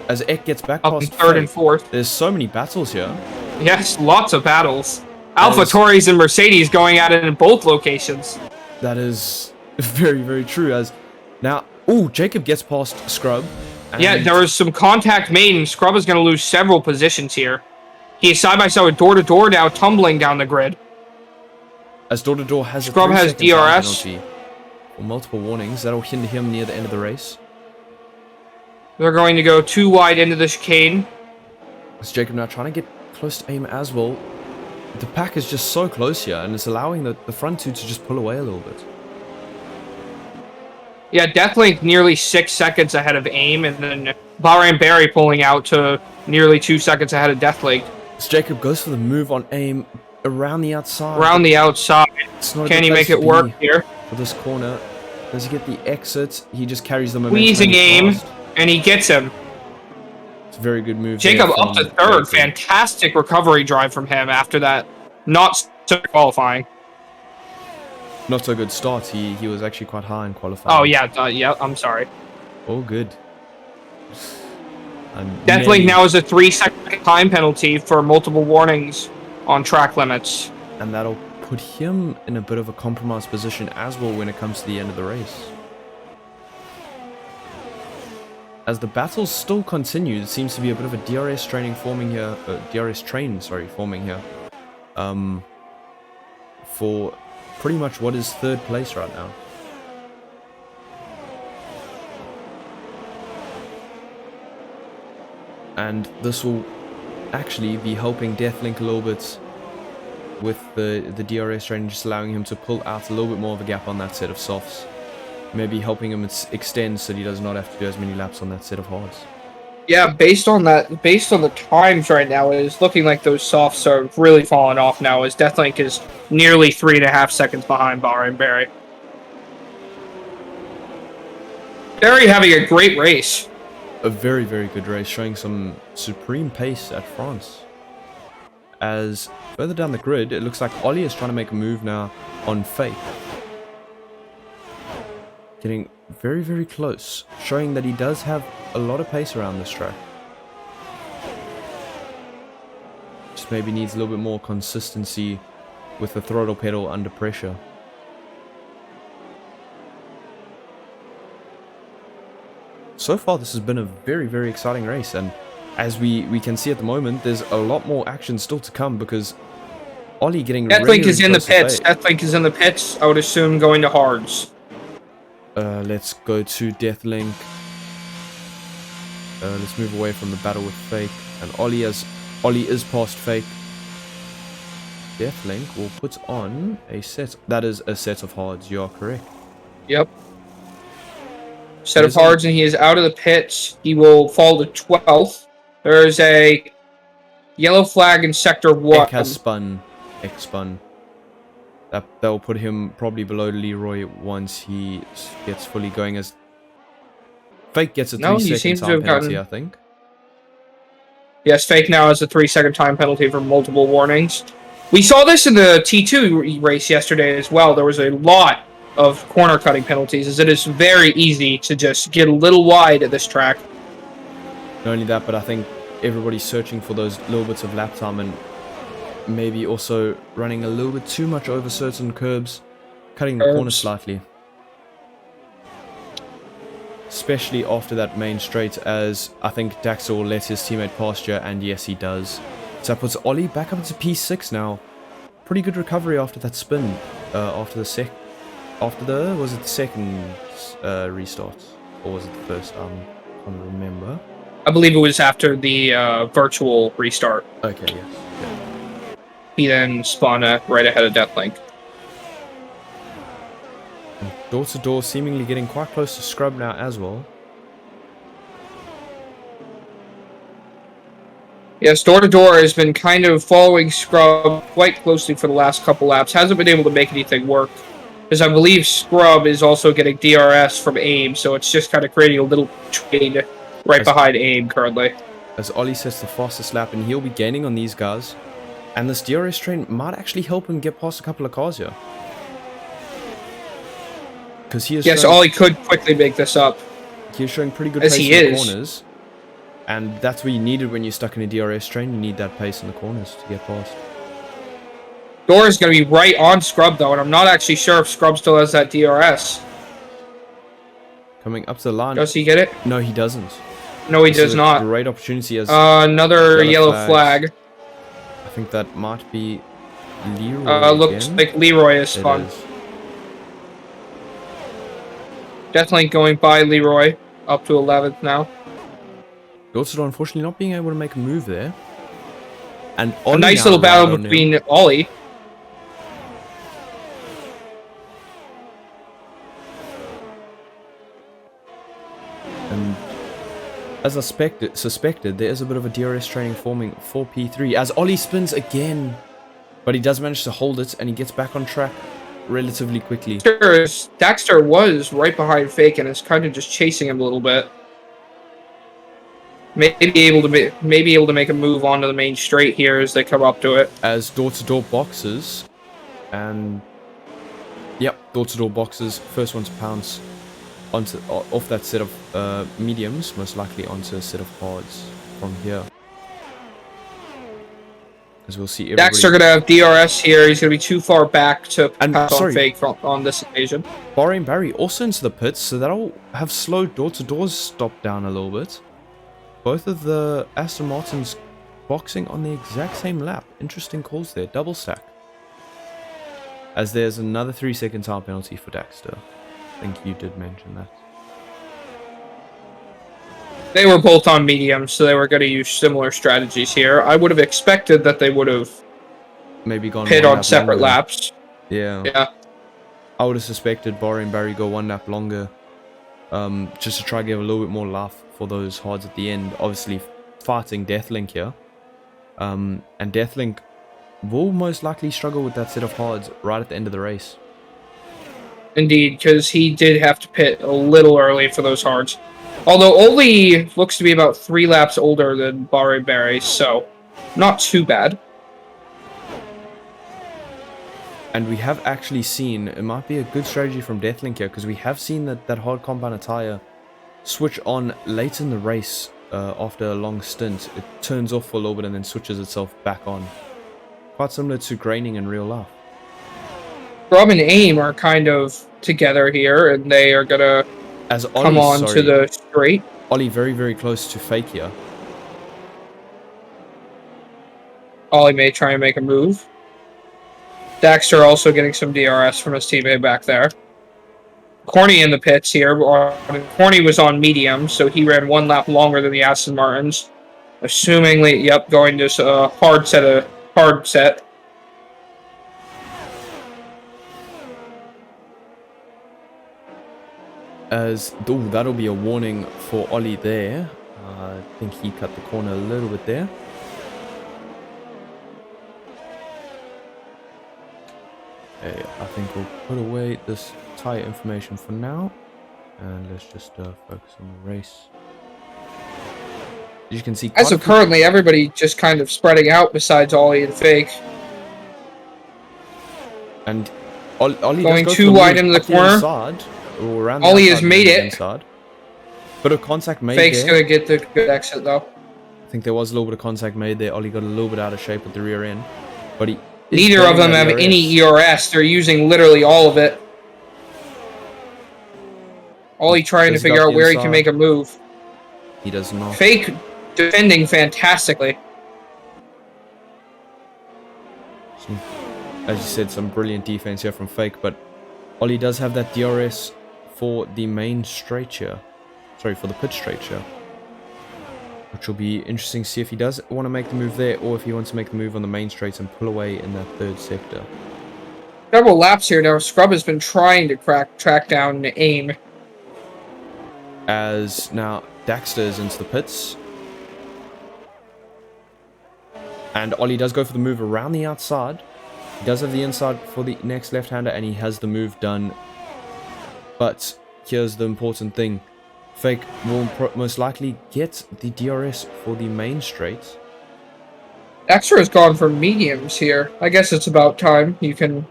As Eck gets back up past in 3rd and 4th. There's so many battles here. Yes, lots of battles. Alpha Tauris and Mercedes going at it in both locations. That is very, very true. As now, Jacob gets past Scrub. Yeah, there was some contact made, and Scrub is going to lose several positions here. He is side by side with Door to Door now, tumbling down the grid. As Door to Door has Scrub has DRS. For multiple warnings, that'll hinder him near the end of the race. They're going to go too wide into the chicane. As Jacob now trying to get close to AIM as well. The pack is just so close here, and it's allowing the front two to just pull away a little bit. Yeah, Deathlink nearly 6 seconds ahead of AIM, and then Bahrain Barry pulling out to nearly 2 seconds ahead of Deathlink. As Jacob goes for the move on AIM around the outside. Around the outside. Can he make it work here? For this corner. Does he get the exit? He just carries the momentum. Squeezing AIM, and he gets him. It's a very good move. Jacob up to 3rd. Fantastic recovery drive from him after that. Not so qualifying. Not so good start. He was actually quite high in qualifying. Oh, yeah, I'm sorry. All good. Deathlink now is a 3-second time penalty for multiple warnings on track limits. And that'll put him in a bit of a compromised position as well when it comes to the end of the race. As the battle still continues, it seems to be a bit of a DRS train forming here. For pretty much what is 3rd place right now. And this will actually be helping Deathlink a little bit with the DRS train, just allowing him to pull out a little bit more of a gap on that set of softs. Maybe helping him extend so that he does not have to do as many laps on that set of hards. Yeah, based on the times right now, it is looking like those softs are really falling off now, as Deathlink is nearly 3.5 seconds behind Bahrain Barry. Barry having a great race. A very, very good race, showing some supreme pace at France. As further down the grid, it looks like Ollie is trying to make a move now on Fake. Getting very, very close, showing that he does have a lot of pace around this track. Just maybe needs a little bit more consistency with the throttle pedal under pressure. So far, this has been a very, very exciting race, and as we can see at the moment, there's a lot more action still to come because Ollie getting Deathlink is in the pits. Deathlink is in the pits. I would assume going to hards. Let's go to Deathlink. Let's move away from the battle with Fake, and Ollie is past Fake. Deathlink will put on a set. That is a set of hards. You are correct. Yep. Set of hards, and he is out of the pits. He will fall to 12th. There is a yellow flag in sector 1. Eck has spun. Eck spun. That will put him probably below Leroy once he gets fully going. As Fake gets a 3-second time penalty, I think. Yes, Fake now has a 3-second time penalty for multiple warnings. We saw this in the T2 race yesterday as well. There was a lot of corner cutting penalties, as it is very easy to just get a little wide at this track. Not only that, but I think everybody's searching for those little bits of lap time and maybe also running a little bit too much over certain curbs, cutting the corner slightly. Especially after that main straight, as I think Daxel will let his teammate pass you, and yes, he does. So that puts Ollie back up into P6 now. Pretty good recovery after that spin. Was it the second restart? Or was it the first? I can't remember. I believe it was after the virtual restart. Okay, yes. Yeah. He then spun right ahead of Deathlink. Door to door seemingly getting quite close to Scrub now as well. Yes, door to door has been kind of following Scrub quite closely for the last couple laps. Hasn't been able to make anything work. Because I believe Scrub is also getting DRS from AIM, so it's just kind of creating a little trade right behind AIM currently. As Ollie sets the fastest lap, and he'll be gaining on these guys. And this DRS train might actually help him get past a couple of cars here. Because he is yes, Ollie could quickly make this up. He is showing pretty good pace in the corners. And that's what you needed when you're stuck in a DRS train. You need that pace in the corners to get past. Door is going to be right on Scrub, though, and I'm not actually sure if Scrub still has that DRS. Coming up to the line. Does he get it? No, he doesn't. No, he does not. Great opportunity as another yellow flag. I think that might be Leroy. Looks like Leroy is spun. Definitely going by Leroy up to 11th now. Also, unfortunately, not being able to make a move there. And a nice little battle between Ollie. And as I suspected, there is a bit of a DRS training forming for P3 as Ollie spins again. But he does manage to hold it and he gets back on track relatively quickly. Daxter was right behind Fake and is kind of just chasing him a little bit. Maybe able to make a move onto the main straight here as they come up to it. As door-to-door boxes, and yep, door-to-door boxes. First one to pounce off that set of mediums, most likely onto a set of hards from here. As we'll see, Daxter gonna have DRS here. He's gonna be too far back to pass on Fake on this occasion. Bahrain Barry also into the pits, so that'll have slowed door-to-door's stop down a little bit. Both of the Aston Martins boxing on the exact same lap. Interesting calls there. Double stack. As there's another 3-second time penalty for Daxter. I think you did mention that. They were both on medium, so they were going to use similar strategies here. I would have expected that they would have maybe gone pit on separate laps. Yeah. Yeah. I would have suspected Bahrain Barry go one lap longer. Just to try to give a little bit more life for those hards at the end. Obviously fighting Deathlink here. And Deathlink will most likely struggle with that set of hards right at the end of the race. Indeed, because he did have to pit a little early for those hards. Although Oli looks to be about 3 laps older than Bahrain Barry, so not too bad. And we have actually seen, it might be a good strategy from Deathlink here, because we have seen that hard compound attire switch on late in the race after a long stint. It turns off for a little bit and then switches itself back on. Quite similar to graining in real life. Scrub and AIM are kind of together here, and they are going to come on to the straight. Ollie very, very close to Fake here. Ollie may try and make a move. Daxter also getting some DRS from his teammate back there. Corny in the pits here. Corny was on medium, so he ran 1 lap longer than the Aston Martins. Assumingly, yep, going to hard set. That'll be a warning for Ollie there. I think he cut the corner a little bit there. Okay, I think we'll put away this tyre information for now. And let's just focus on the race. As you can see, as of currently, everybody just kind of spreading out besides Ollie and Fake. And Ollie going too wide into the corner. Ollie has made it. Inside. Bit of contact made Fake's there. going to get the good exit, though. I think there was a little bit of contact made there. Ollie got a little bit out of shape at the rear end. But neither of them have any ERS. They're using literally all of it. Ollie trying to figure out where he can make a move. He does not. Fake defending fantastically. as you said, some brilliant defense here from Fake, but Ollie does have that DRS for the main straight here. Sorry, for the pit straight here. Which will be interesting to see if he does want to make the move there, or if he wants to make the move on the main straights and pull away in that third sector. Several laps here now. Scrub has been trying to track down AIM. As now Daxter is into the pits. And Ollie does go for the move around the outside. He does have the inside for the next left-hander, and he has the move done. But here's the important thing. Fake will most likely get the DRS for the main straight. Daxter has gone for mediums here. I guess it's about time. You can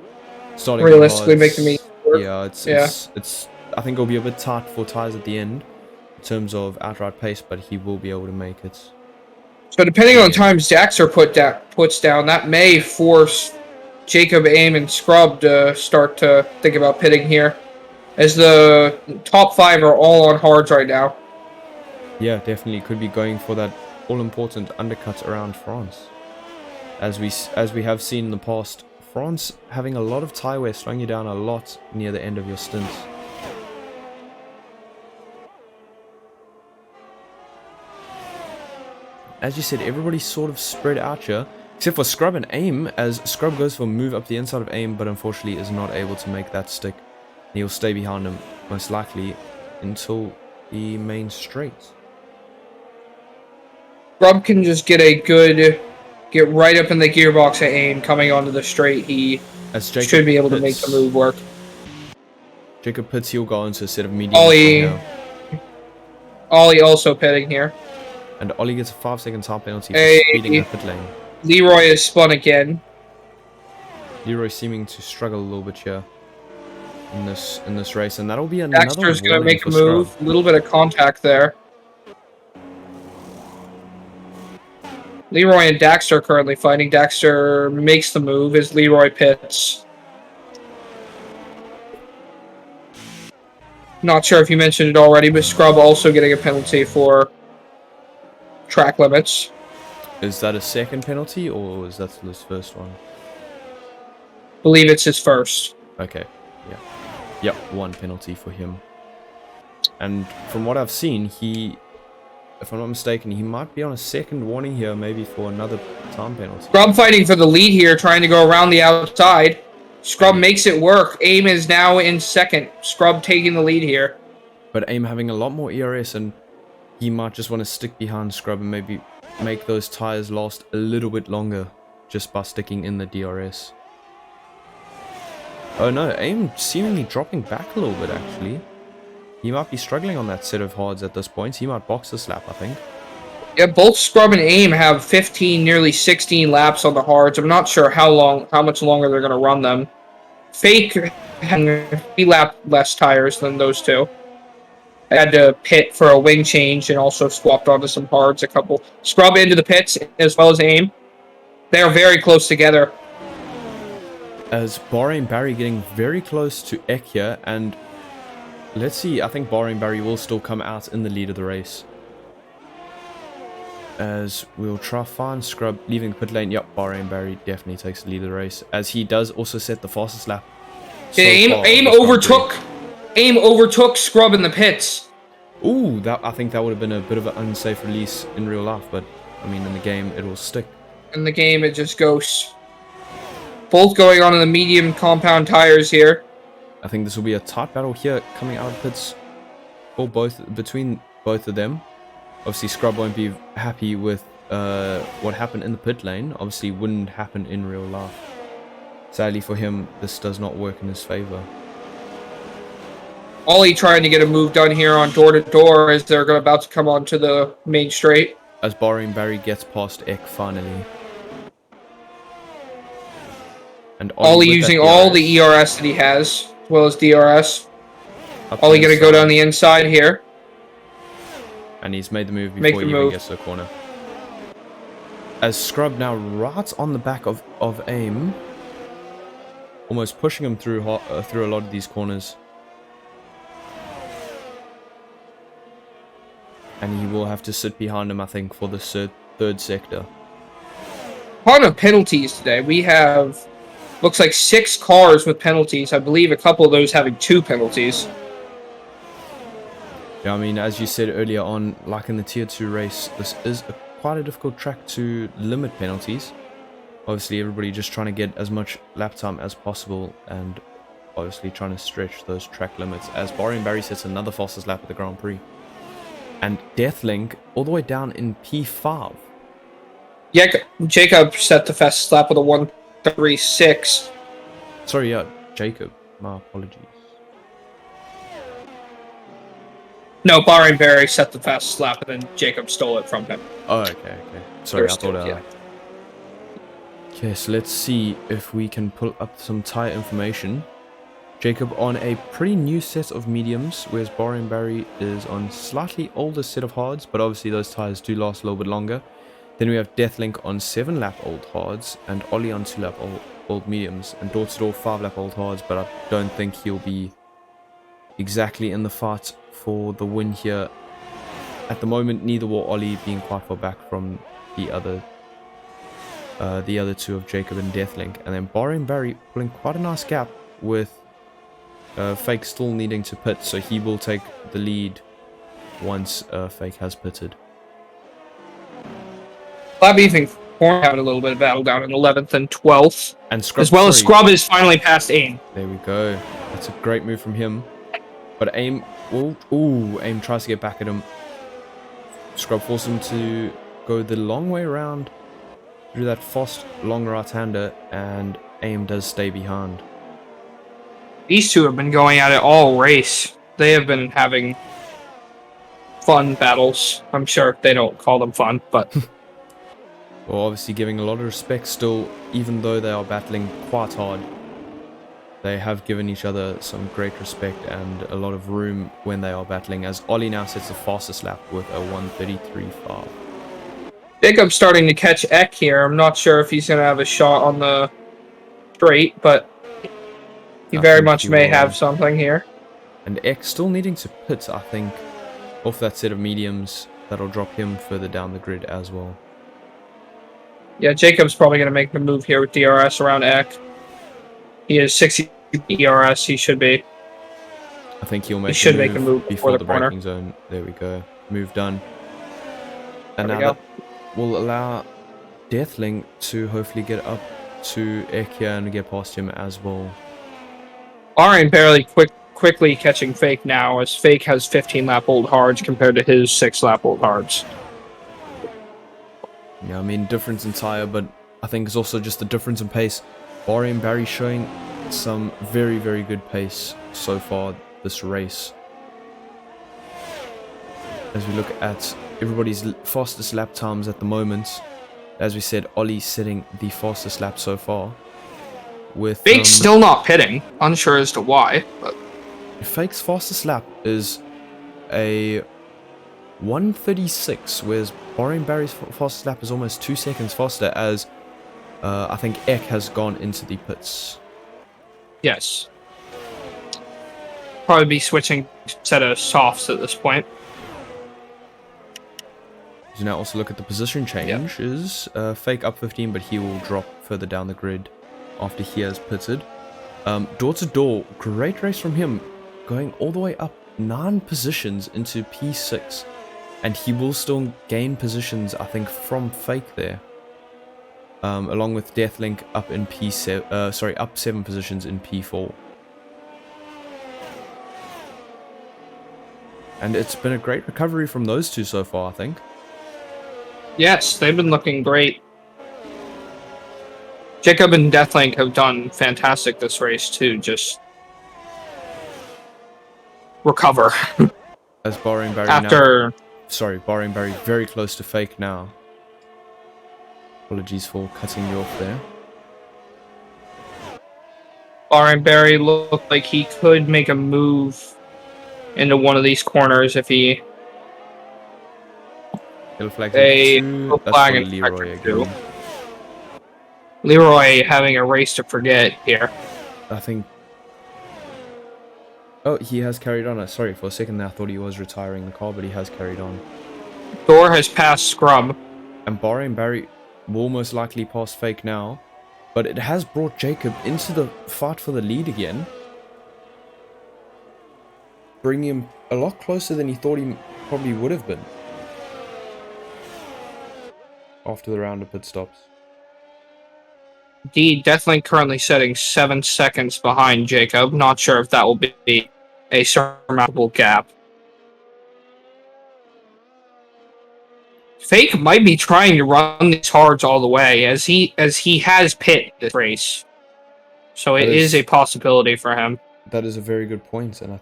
Starting realistically make the mediums work. Yeah, it's I think it'll be a bit tight for tyres at the end in terms of outright pace, but he will be able to make it. So depending on the times Daxter puts down, that may force Jacob, AIM, and Scrub to start to think about pitting here, as the top 5 are all on hards right now. Yeah, definitely could be going for that all-important undercut around France. As we have seen in the past, France having a lot of tyre wear, slowing you down a lot near the end of your stints. As you said, everybody's sort of spread out here, except for Scrub and AIM, as Scrub goes for a move up the inside of AIM, but unfortunately is not able to make that stick. He'll stay behind him, most likely, until the main straight. Scrub can just get right up in the gearbox at AIM coming onto the straight. He should be able to make the move work. Jacob Pitts, he'll go into a set of mediums. Ollie also pitting here. And Ollie gets a 5-second time penalty for speeding up pit lane. Leroy is spun again. Leroy seeming to struggle a little bit here in this race, and that'll be another. Daxter's gonna make a move. A little bit of contact there. Leroy and Daxter currently fighting. Daxter makes the move as Leroy pits. Not sure if you mentioned it already, but Scrub also getting a penalty for track limits. Is that a second penalty, or is that his first one? I believe it's his first. Okay, yeah. Yep, 1 penalty for him. And from what I've seen, he, if I'm not mistaken, he might be on a second warning here, maybe for another time penalty. Scrub fighting for the lead here, trying to go around the outside. Scrub makes it work. AIM is now in second. Scrub taking the lead here. But AIM having a lot more ERS, and he might just want to stick behind Scrub and maybe make those tires last a little bit longer just by sticking in the DRS. Oh no, AIM seemingly dropping back a little bit actually. He might be struggling on that set of hards at this point. He might box this lap, I think. Yeah, both Scrub and AIM have 15, nearly 16 laps on the hards. I'm not sure how much longer they're going to run them. Fake having 3 lap less tires than those two. I had to pit for a wing change and also swapped onto some hards. A couple. Scrub into the pits as well as AIM. They are very close together. As Bahrain Barry getting very close to Ek here, and let's see, I think Bahrain Barry will still come out in the lead of the race. As we'll try find Scrub leaving the pit lane. Yep, Bahrain Barry definitely takes the lead of the race, as he does also set the fastest lap. AIM overtook Scrub in the pits. Ooh, I think that would have been a bit of an unsafe release in real life, but I mean in the game it will stick. In the game it just goes. Both going on in the medium compound tires here. I think this will be a tight battle here coming out of pits for between both of them. Obviously Scrub won't be happy with what happened in the pit lane. Obviously wouldn't happen in real life. Sadly for him, this does not work in his favor. Ollie trying to get a move done here on door-to-door as they're about to come onto the main straight. As Bahrain Barry gets past Ek finally. And Ollie using all the ERS that he has, as well as DRS. Ollie going to go down the inside here. And he's made the move before he even gets to the corner. As Scrub now right on the back of AIM. Almost pushing him through a lot of these corners. And he will have to sit behind him, I think, for the third sector. A ton of penalties today. We have Looks like 6 cars with penalties. I believe a couple of those having 2 penalties. Yeah, I mean, as you said earlier on, like in the Tier 2 race, this is quite a difficult track to limit penalties. Obviously, everybody just trying to get as much lap time as possible, and obviously trying to stretch those track limits, as Barry sets another fastest lap at the Grand Prix. And Deathlink all the way down in P5. Yeah, Jacob set the fastest lap with a 1:36. Sorry, yeah, Jacob. My apologies. No, Bahrain Barry set the fastest lap, and then Jacob stole it from him. Oh, okay. Sorry, I thought... Yeah. Okay, so let's see if we can pull up some tyre information. Jacob on a pretty new set of mediums, whereas Bahrain Barry is on slightly older set of hards, but obviously those tyres do last a little bit longer. Then we have Deathlink on 7-lap old hards, and Ollie on 2-lap old mediums, and Door-to-Door 5-lap old hards, but I don't think he'll be exactly in the fight for the win here. At the moment, neither will Ollie, being quite far back from the other two of Jacob and Deathlink. And then Bahrain Barry pulling quite a nice gap, with Fake still needing to pit, so he will take the lead once Fake has pitted. Lab Evening Corn having a little bit of battle down in 11th and 12th. And Scrub, as well as Scrub is finally past AIM. There we go. That's a great move from him. But AIM... AIM tries to get back at him. Scrub forces him to go the long way around through that fast long right-hander, and AIM does stay behind. These two have been going at it all race. They have been having fun battles. I'm sure they don't call them fun, but... Well, obviously giving a lot of respect still, even though they are battling quite hard. They have given each other some great respect and a lot of room when they are battling, as Ollie now sets the fastest lap with a 1:33.5. Jacob's starting to catch Eck here. I'm not sure if he's going to have a shot on the straight, but he very much may have something here. And Eck still needing to pit, I think, off that set of mediums. That'll drop him further down the grid as well. Yeah, Jacob's probably going to make the move here with DRS around Eck. He is 60 DRS. He should be. I think he'll make a move before the corner. braking zone. There we go. Move done. And now that will allow Deathlink to hopefully get up to Eck here and get past him as well. Bahrain barely quickly catching Fake now, as Fake has 15-lap old hards compared to his 6-lap old hards. Yeah, I mean, difference in tyre, but I think it's also just the difference in pace. Bahrain Barry showing some very, very good pace so far this race. As we look at everybody's fastest lap times at the moment, as we said, Ollie setting the fastest lap so far. With Fake's still not pitting, unsure as to why. But Fake's fastest lap is a 1:36, whereas Bahrain Barry's fastest lap is almost 2 seconds faster, as I think Eck has gone into the pits. Yes. Probably be switching set of softs at this point. You now also look at the position changes. Yep. Fake up 15, but he will drop further down the grid after he has pitted. Door-to-Door, great race from him, going all the way up 9 positions into P6. And he will still gain positions, I think, from Fake there. Along with Deathlink up in P7, up 7 positions in P4. And it's been a great recovery from those two so far, I think. Yes, they've been looking great. Jacob and Deathlink have done fantastic this race too, just recover. As Bahrain Barry Bahrain Barry very close to Fake now. Apologies for cutting you off there. Bahrain Barry looked like he could make a move into one of these corners if he... Yellow flag. That's for Leroy again. Leroy having a race to forget here. I think... Oh, he has carried on. Sorry, for a second there I thought he was retiring the car, but he has carried on. Door has passed Scrub. And Bahrain Barry will most likely pass Fake now. but it has brought Jacob into the fight for the lead again, bringing him a lot closer than he thought he probably would have been after the round of pit stops. D definitely currently setting 7 seconds behind Jacob. Not sure if that will be a surmountable gap. Fake might be trying to run these hards all the way, as he has pit this race. So it is a possibility for him. That is a very good point, and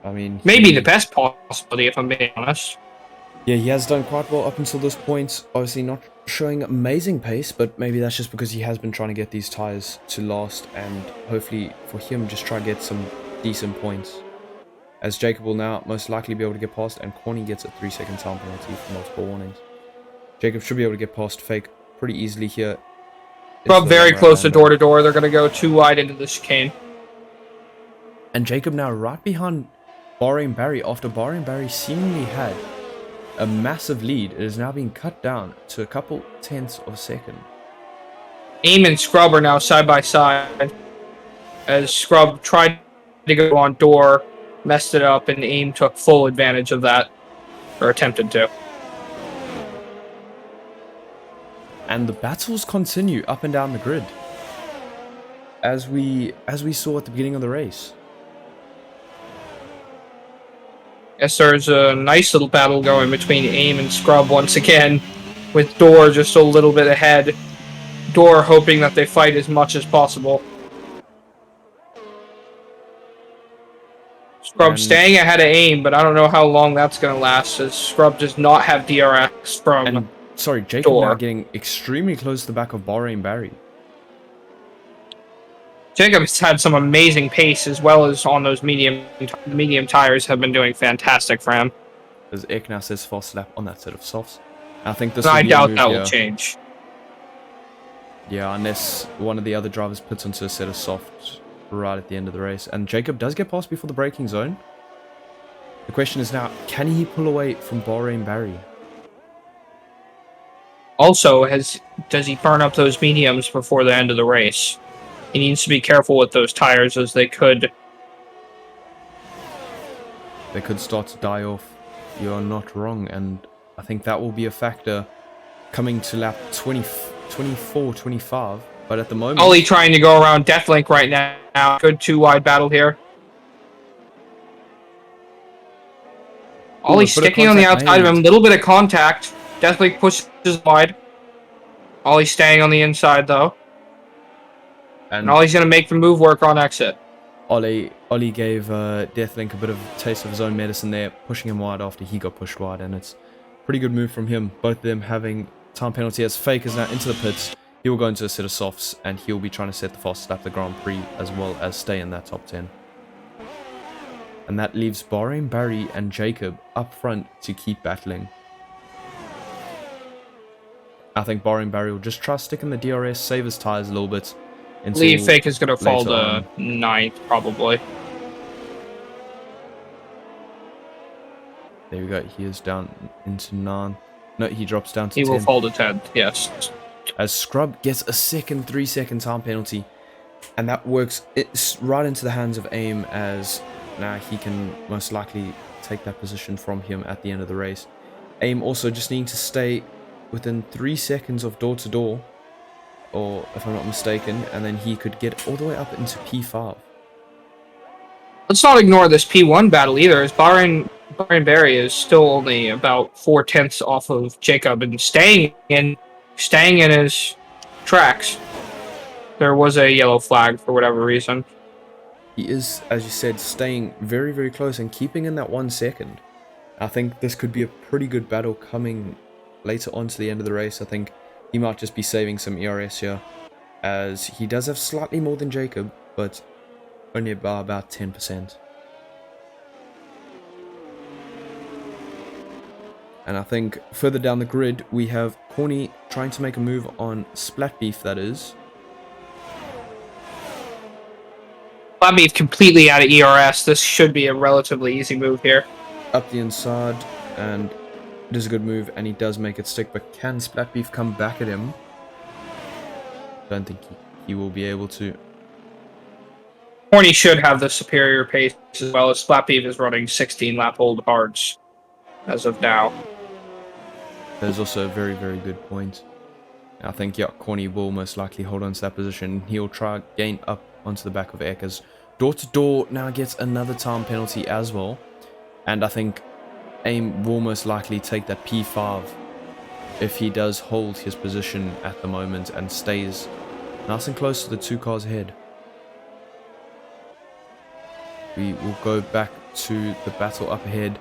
I mean... Maybe the best possibility, if I'm being honest. Yeah, he has done quite well up until this point. Obviously not showing amazing pace, but maybe that's just because he has been trying to get these tyres to last, and hopefully for him just try to get some decent points. As Jacob will now most likely be able to get past, and Corny gets a 3-second time penalty for multiple warnings. Jacob should be able to get past Fake pretty easily here. Scrub very close to door. They're going to go too wide into the chicane. And Jacob now right behind Bahrain Barry, after Bahrain Barry seemingly had a massive lead. It is now being cut down to a couple tenths of a second. Aim and Scrub are now side by side, as Scrub tried to go on door, messed it up, and Aim took full advantage of that, or attempted to. And the battles continue up and down the grid, as we saw at the beginning of the race. Yes, there's a nice little battle going between Aim and Scrub once again, with Door just a little bit ahead. Door hoping that they fight as much as possible. Scrub staying ahead of Aim, but I don't know how long that's going to last, as Scrub does not have DRX from Jacob Door. Now getting extremely close to the back of Bahrain Barry. Jacob's had some amazing pace, as well as on those medium tires have been doing fantastic for him. As Ek now says fast lap on that set of softs. I think this. I doubt that will change. Yeah, unless one of the other drivers puts onto a set of softs right at the end of the race. And Jacob does get past before the braking zone. The question is now, can he pull away from Bahrain Barry? Also, does he burn up those mediums before the end of the race? He needs to be careful with those tires, as they could start to die off. You're not wrong, and I think that will be a factor coming to lap 24, 25. But at the moment, Ollie trying to go around Deathlink right now. Good 2-wide battle here. Ollie sticking on the outside of him. A little bit of contact. Deathlink pushes wide. Ollie staying on the inside, though. And Ollie's going to make the move work on exit. Ollie gave Deathlink a bit of a taste of his own medicine there, pushing him wide after he got pushed wide, and it's a pretty good move from him. Both of them having time penalty, as Fake is now into the pits. He will go into a set of softs, and he'll be trying to set the fastest lap of the Grand Prix, as well as stay in that top 10. And that leaves Bahrain Barry and Jacob up front to keep battling. I think Bahrain Barry will just try to stick in the DRS, save his tires a little bit. I believe Fake is going to fall to 9th, probably. There we go. He is down into 9. No, he drops down to 10. He will fall to 10th, yes. As Scrub gets a 3-second time penalty. And that works right into the hands of Aim, as now he can most likely take that position from him at the end of the race. Aim also just needing to stay within 3 seconds of door-to-door. Or if I'm not mistaken, and then he could get all the way up into P5. Let's not ignore this P1 battle either, as Bahrain Barry is still only about 4/10 off of Jacob and staying in his tracks. There was a yellow flag for whatever reason. He is, as you said, staying very, very close and keeping in that 1 second. I think this could be a pretty good battle coming later on to the end of the race. I think he might just be saving some ERS here, as he does have slightly more than Jacob, but only by about 10%. And I think further down the grid, we have Corny trying to make a move on Splat Beef, that is. Splat Beef completely out of ERS. This should be a relatively easy move here. Up the inside, and it is a good move, and he does make it stick, but can Splat Beef come back at him? Don't think he will be able to. Corny should have the superior pace as well as Splatbeef is running 16 lap hold hards as of now. That is also a very, very good point. I think, yeah, Corny will most likely hold on to that position. He'll try gain up onto the back of Eck as Door to Door now gets another time penalty as well. And I think Aim will most likely take that P5 if he does hold his position at the moment and stays nice and close to the 2 cars ahead. We will go back to the battle up ahead.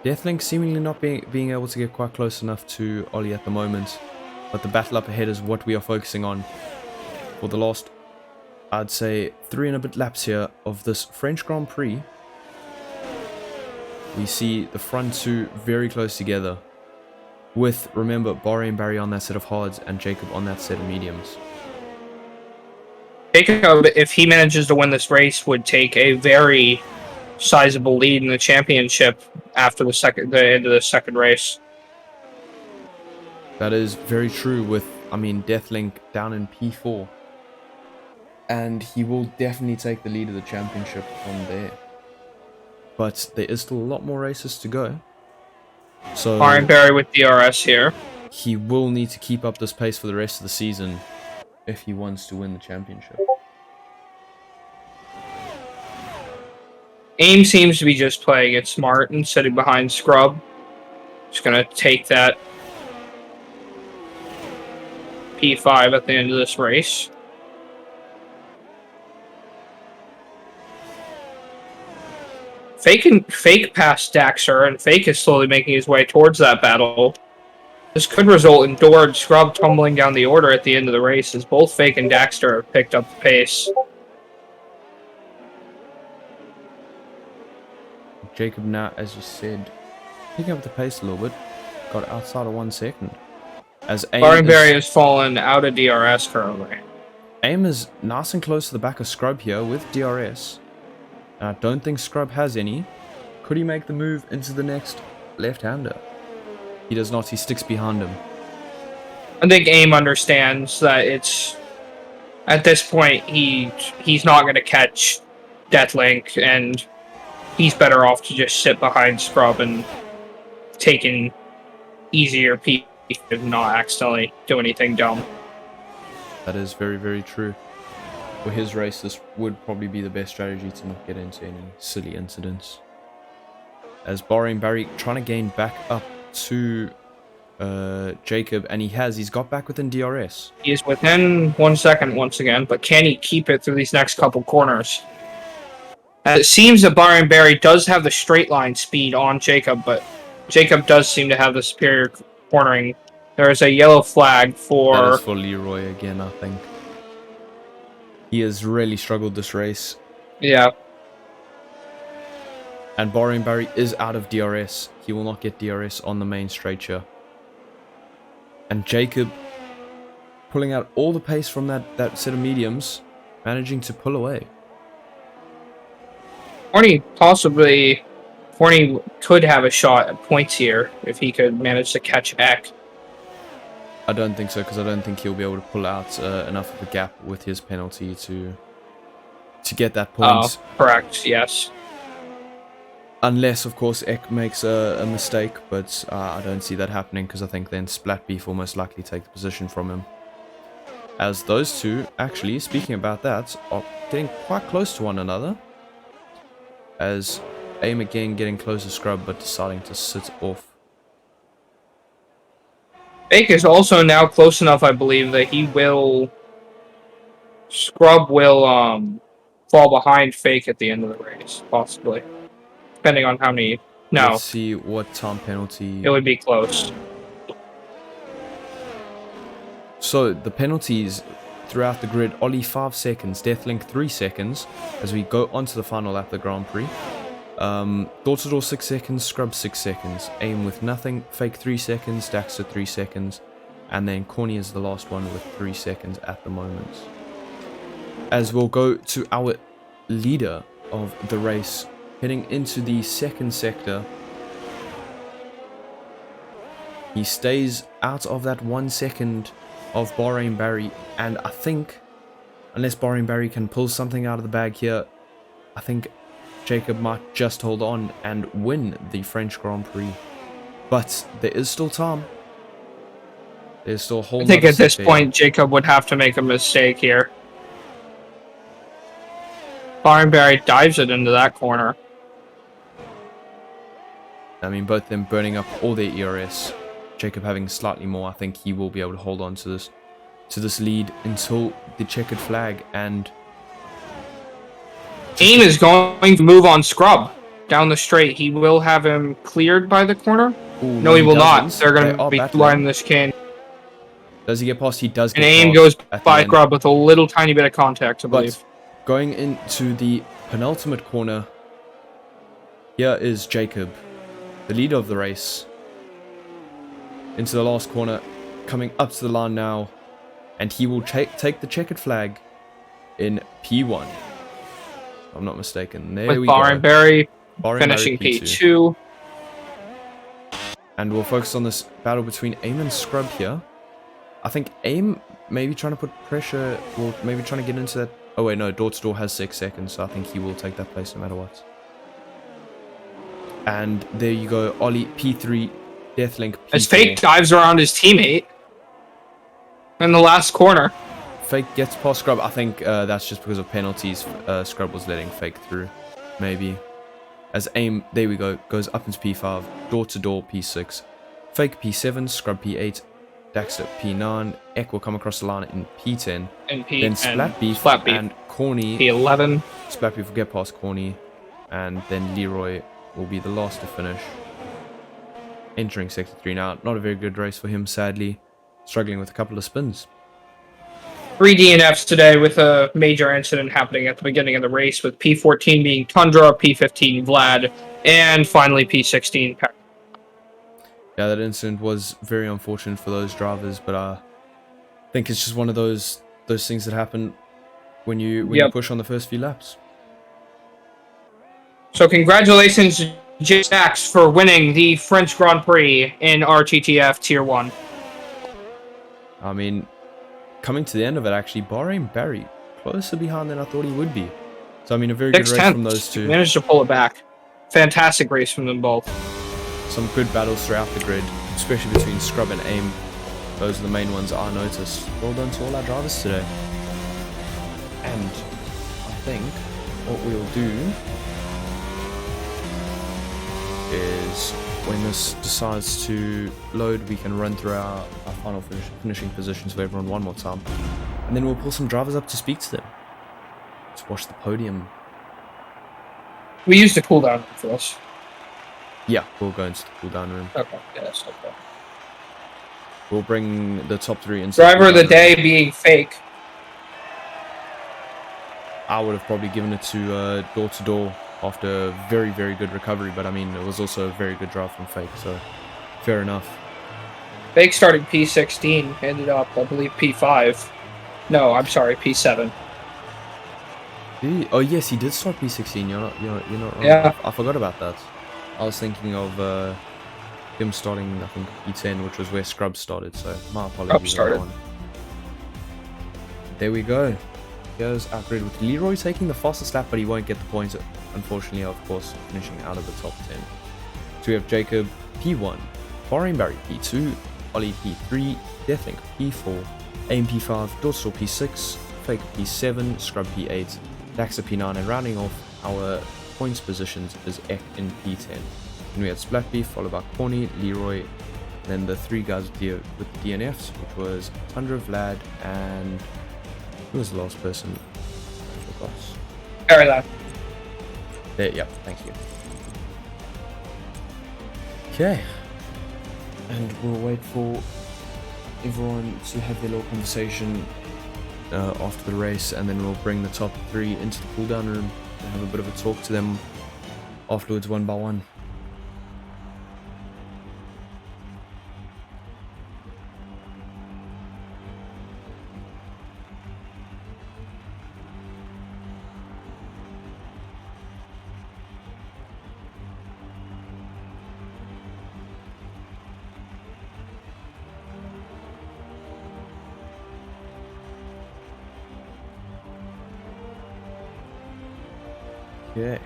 Deathlink seemingly not being able to get quite close enough to Ollie at the moment. But the battle up ahead is what we are focusing on for the last, I'd say, 3 and a bit laps here of this French Grand Prix. We see the front 2 very close together with, remember, Bahrain Barry on that set of hards and Jacob on that set of mediums. Jacob, if he manages to win this race, would take a very sizable lead in the championship after the end of the second race. That is very true with, Deathlink down in P4. And he will definitely take the lead of the championship from there. But there is still a lot more races to go. So Bahrain Barry with DRS here. He will need to keep up this pace for the rest of the season if he wants to win the championship. Aim seems to be just playing it smart and sitting behind Scrub. Just going to take that P5 at the end of this race. Fake past Daxter, and Fake is slowly making his way towards that battle. This could result in Door and Scrub tumbling down the order at the end of the race, as both Fake and Daxter have picked up the pace. Jacob now, as you said, picking up the pace a little bit. Got outside of 1 second. As Bahrain Barry has fallen out of DRS currently. Aim is nice and close to the back of Scrub here with DRS. And I don't think Scrub has any. Could he make the move into the next left-hander? He does not. He sticks behind him. I think Aim understands that it's... At this point, he's not going to catch Deathlink, and he's better off to just sit behind Scrub and take an easier P and not accidentally do anything dumb. That is very, very true. For his race, this would probably be the best strategy to not get into any silly incidents. As Bahrain Barry trying to gain back up to Jacob, and he's got back within DRS. He is within 1 second once again, but can he keep it through these next couple corners? It seems that Bahrain Barry does have the straight line speed on Jacob, but Jacob does seem to have the superior cornering. There is a yellow flag for... That is for Leroy again, I think. He has really struggled this race. Yeah. And Bahrain Barry is out of DRS. He will not get DRS on the main straight here. And Jacob pulling out all the pace from that set of mediums, managing to pull away. Corny could have a shot at points here if he could manage to catch Eck. I don't think so, because I don't think he'll be able to pull out enough of a gap with his penalty to get that point. Oh, correct, yes. Unless, of course, Eck makes a mistake, but I don't see that happening, because I think then Splatbeef will most likely take the position from him. As those two, actually, speaking about that, are getting quite close to one another. As Aim again getting close to Scrub, but deciding to sit off. Fake is also now close enough, I believe, that Scrub will fall behind Fake at the end of the race, possibly. Depending on how many... No. Let's see what time penalty... It would be close. So, the penalties throughout the grid, Ollie 5 seconds, Deathlink 3 seconds, as we go onto the final lap of the Grand Prix. Door to Door 6 seconds, Scrub 6 seconds, Aim with nothing, Fake 3 seconds, Daxter 3 seconds, and then Corny is the last one with 3 seconds at the moment. As we'll go to our leader of the race, heading into the second sector. He stays out of that 1 second of Bahrain Barry, and I think, unless Bahrain Barry can pull something out of the bag here, I think Jacob might just hold on and win the French Grand Prix. But there is still time. There's still a whole I think nother at this set point, Jacob would have to make a mistake here. Barnberry dives it into that corner. I mean, both them burning up all their ERS. Jacob having slightly more. I think he will be able to hold on to this lead until the checkered flag. And AIM is going to move on Scrub down the straight. He will have him cleared by the corner. ooh, No, he will not. doesn't. They're going They to are be battling. lining this cane. Does he get past? He does And get AIM past goes at the by end. Scrub with a little tiny bit of contact, I believe. But going into the penultimate corner, here is Jacob, the leader of the race. Into the last corner, coming up to the line now, and he will take the checkered flag in P1. If I'm not mistaken. There with we Barnberry go. finishing P2. And we'll focus on this battle between AIM and Scrub here. I think AIM maybe trying to put pressure, or maybe trying to get into that. Oh wait, no, door to door has 6 seconds, so I think he will take that place no matter what. And there you go, Ollie P3, Deathlink P4. As Fake dives around his teammate in the last corner. Fake gets past Scrub. I think that's just because of penalties. Scrub was letting Fake through, maybe. As AIM, there we go, goes up into P5, door to door P6, Fake P7, Scrub P8, Daxter P9, Ek will come across the line in P10, And P then Splatbeef and Corny. P11. Splatbeef will get past Corny, and then Leroy will be the last to finish. Entering Sector 3 now. Not a very good race for him, sadly. Struggling with a couple of spins. 3 DNFs today with a major incident happening at the beginning of the race, with P14 being Tundra, P15 Vlad, and finally P16 Peck. Yeah, that incident was very unfortunate for those drivers, but I think it's just one of those things that happen when you push on the first few laps. So congratulations, J-Stax, for winning the French Grand Prix in RTTF Tier 1. I mean, coming to the end of it, actually, Bahrain Barry closer behind than I thought he would be. So, I mean, a very good race from those two. Managed to pull it back. Fantastic race from them both. Some good battles throughout the grid, especially between Scrub and AIM. Those are the main ones I noticed. Well done to all our drivers today. And I think what we'll do is when this decides to load, we can run through our final finishing positions for everyone one more time. And then we'll pull some drivers up to speak to them. Let's watch the podium. We used a cooldown for this. Yeah, we'll go into the cooldown room. Okay, yes, okay. We'll bring the top 3 in. Driver of the day being Fake. I would have probably given it to door to door after a very, very good recovery, but I mean, it was also a very good drive from Fake, so fair enough. Fake started P16, ended up, I believe, P5. No, I'm sorry, P7. Oh yes, he did start P16. You're not wrong. Yeah. I forgot about that. I was thinking of him starting, I think, P10, which was where Scrub started. So my apologies. Scrub started. On that one. There we go. Here's our grid with Leroy taking the fastest lap, but he won't get the points, unfortunately, of course, finishing out of the top 10. So we have Jacob P1, Bahrain Barry P2, Ollie P3, Deathlink P4, AIM P5, Dorsal P6, Fake P7, Scrub P8, Daxter P9, and rounding off our points positions is Ek in P10. And we had Splatbeef, followed by Corny, Leroy, then the 3 guys with DNFs, which was Tundra, Vlad, and who was the last person? Carry that. There, yeah, thank you. Okay. And we'll wait for everyone to have their little conversation after the race, and then we'll bring the top 3 into the cool down room and have a bit of a talk to them afterwards, one by one. Okay.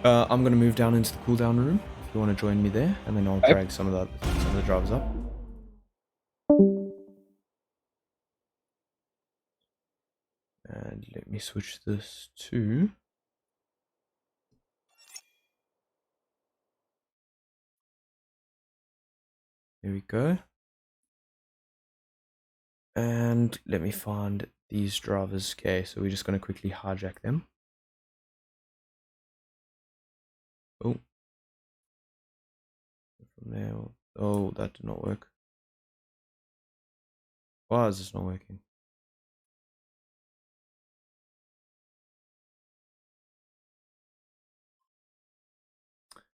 I'm gonna move down into the cooldown room if you want to join me there, and then I'll drag some of the drivers up. And let me switch this to... There we go. And let me find these drivers. Okay, so we're just going to quickly hijack them. Oh. From there. Oh, that did not work. Why is this not working?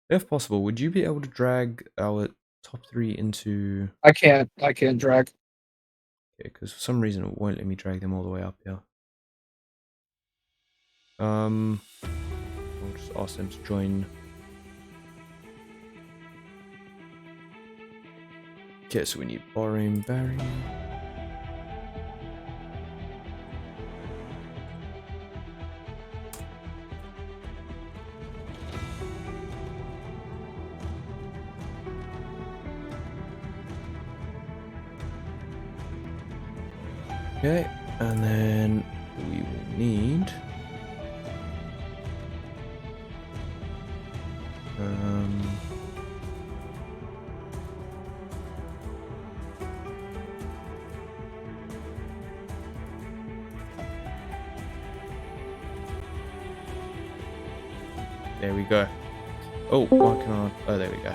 If possible, would you be able to drag our top 3 into... I can't drag. Okay, because for some reason it won't let me drag them all the way up here. I'll just ask them to join. Okay, so we need Bahrain, Barry. Okay, and then we will need there we go. Oh, why can't I? Oh, there we go.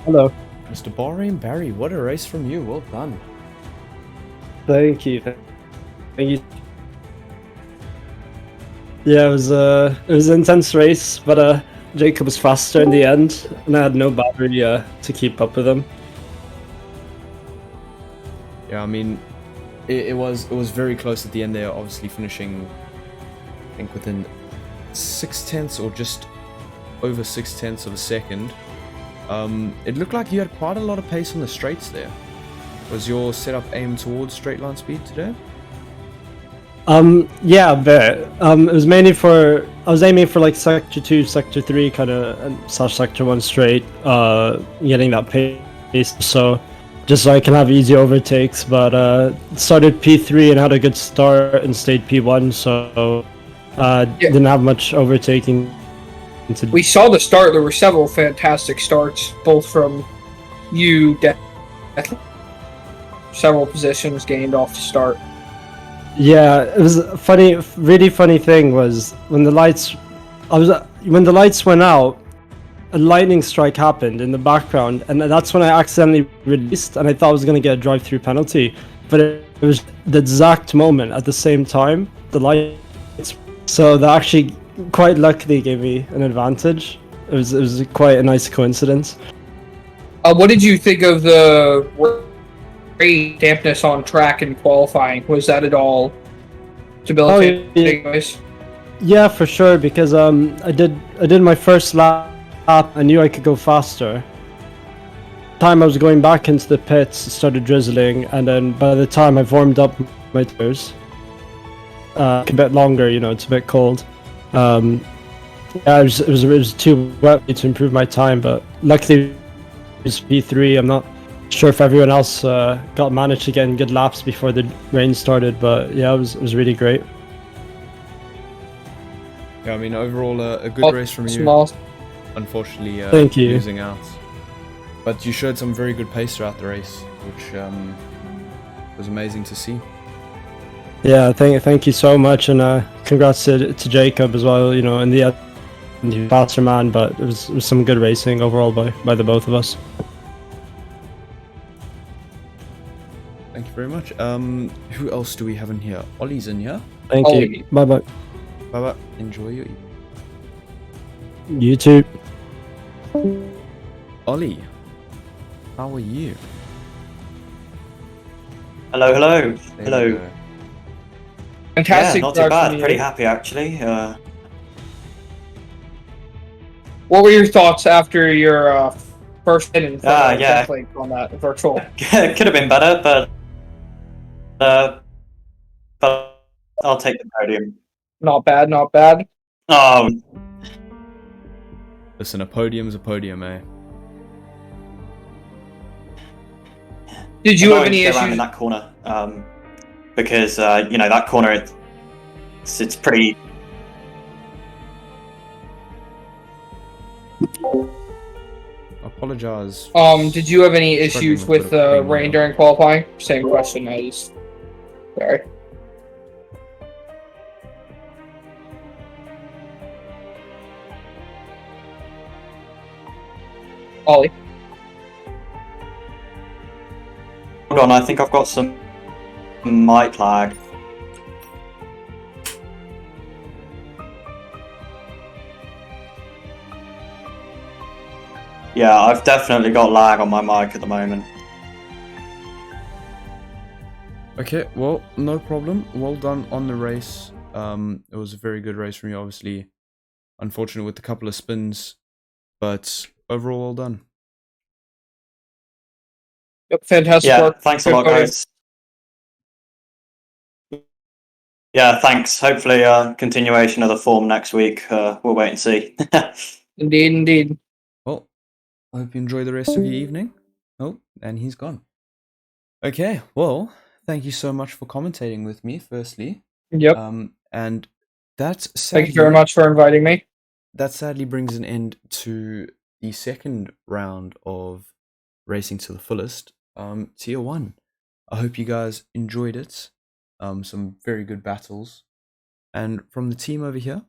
Hello. Mr. Bahrain Barry, what a race from you. Well done. Thank you. Thank you. Yeah, it was an intense race, but Jacob was faster in the end, and I had no battery to keep up with him. Yeah, I mean, it was very close at the end there. Obviously finishing, I think within 0.6 or just over 0.6 of a second. It looked like you had quite a lot of pace on the straights there. Was your setup aimed towards straight line speed today? Yeah, a bit. It was mainly for, I was aiming for like sector 2, sector 3 kind of, / sector 1 straight, getting that pace, so just so I can have easy overtakes, but started P3 and had a good start and stayed P1, so didn't have much overtaking. We saw the start. There were several fantastic starts, both from you, several positions gained off the start. Yeah, it was a funny, really funny thing was when the lights went out, a lightning strike happened in the background, and that's when I accidentally released, and I thought I was gonna get a drive-through penalty, but it was the exact moment at the same time the lights. So that actually quite luckily gave me an advantage. It was quite a nice coincidence. What did you think of the rain dampness on track in qualifying? Was that at all debilitating? Yeah, for sure, because I did my first lap. I knew I could go faster. Time I was going back into the pits, it started drizzling, and then by the time I've warmed up my tires, a bit longer, you know, it's a bit cold. Yeah, it was too wet to improve my time, but luckily it was P3. I'm not sure if everyone else managed to get in good laps before the rain started, but yeah, it was really great. Yeah, I mean, overall a good race from you. Unfortunately, thank you. Losing out. But you showed some very good pace throughout the race, which was amazing to see. Yeah, thank you so much, and congrats to Jacob as well. You know, in the end, he's faster man, but it was some good racing overall by the both of us. Thank you very much. Who else do we have in here? Ollie's in here. Thank you. Bye bye. Bye bye. Enjoy your evening. You too. Ollie, how are you? Hello, hello, hello. Fantastic. Yeah, not too bad. Pretty happy actually. What were your thoughts after your first hit in yeah. on that virtual? Could have been better, but I'll take the podium. Not bad, not bad. Oh, Listen, a podium's a podium, eh? Did you have annoying any to go around in issues? that corner. Because you know that corner, it's pretty. Apologize. Did you have any Struggling issues with a with bit of pain rain here. during qualifying? Same question as. Sorry. Ollie. Hold on, I think I've got some mic lag. Yeah, I've definitely got lag on my mic at the moment. Okay, well, no problem. Well done on the race. It was a very good race from you, obviously. Unfortunate with a couple of spins, but overall, well done. Yep, fantastic Yeah, work. thanks a Good lot, podium. guys. Yeah, thanks. Hopefully, continuation of the form next week. We'll wait and see. Indeed, indeed. Well, I hope you enjoy the rest of your evening. Oh, and he's gone. Okay, well, thank you so much for commentating with me, firstly. Yep. And that's Thank you very much for inviting me. that sadly brings an end to the second round of Racing to the Fullest, Tier 1. I hope you guys enjoyed it. Some very good battles. And from the team over here,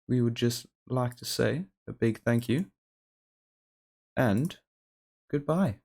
we would just like to say a big thank you and goodbye.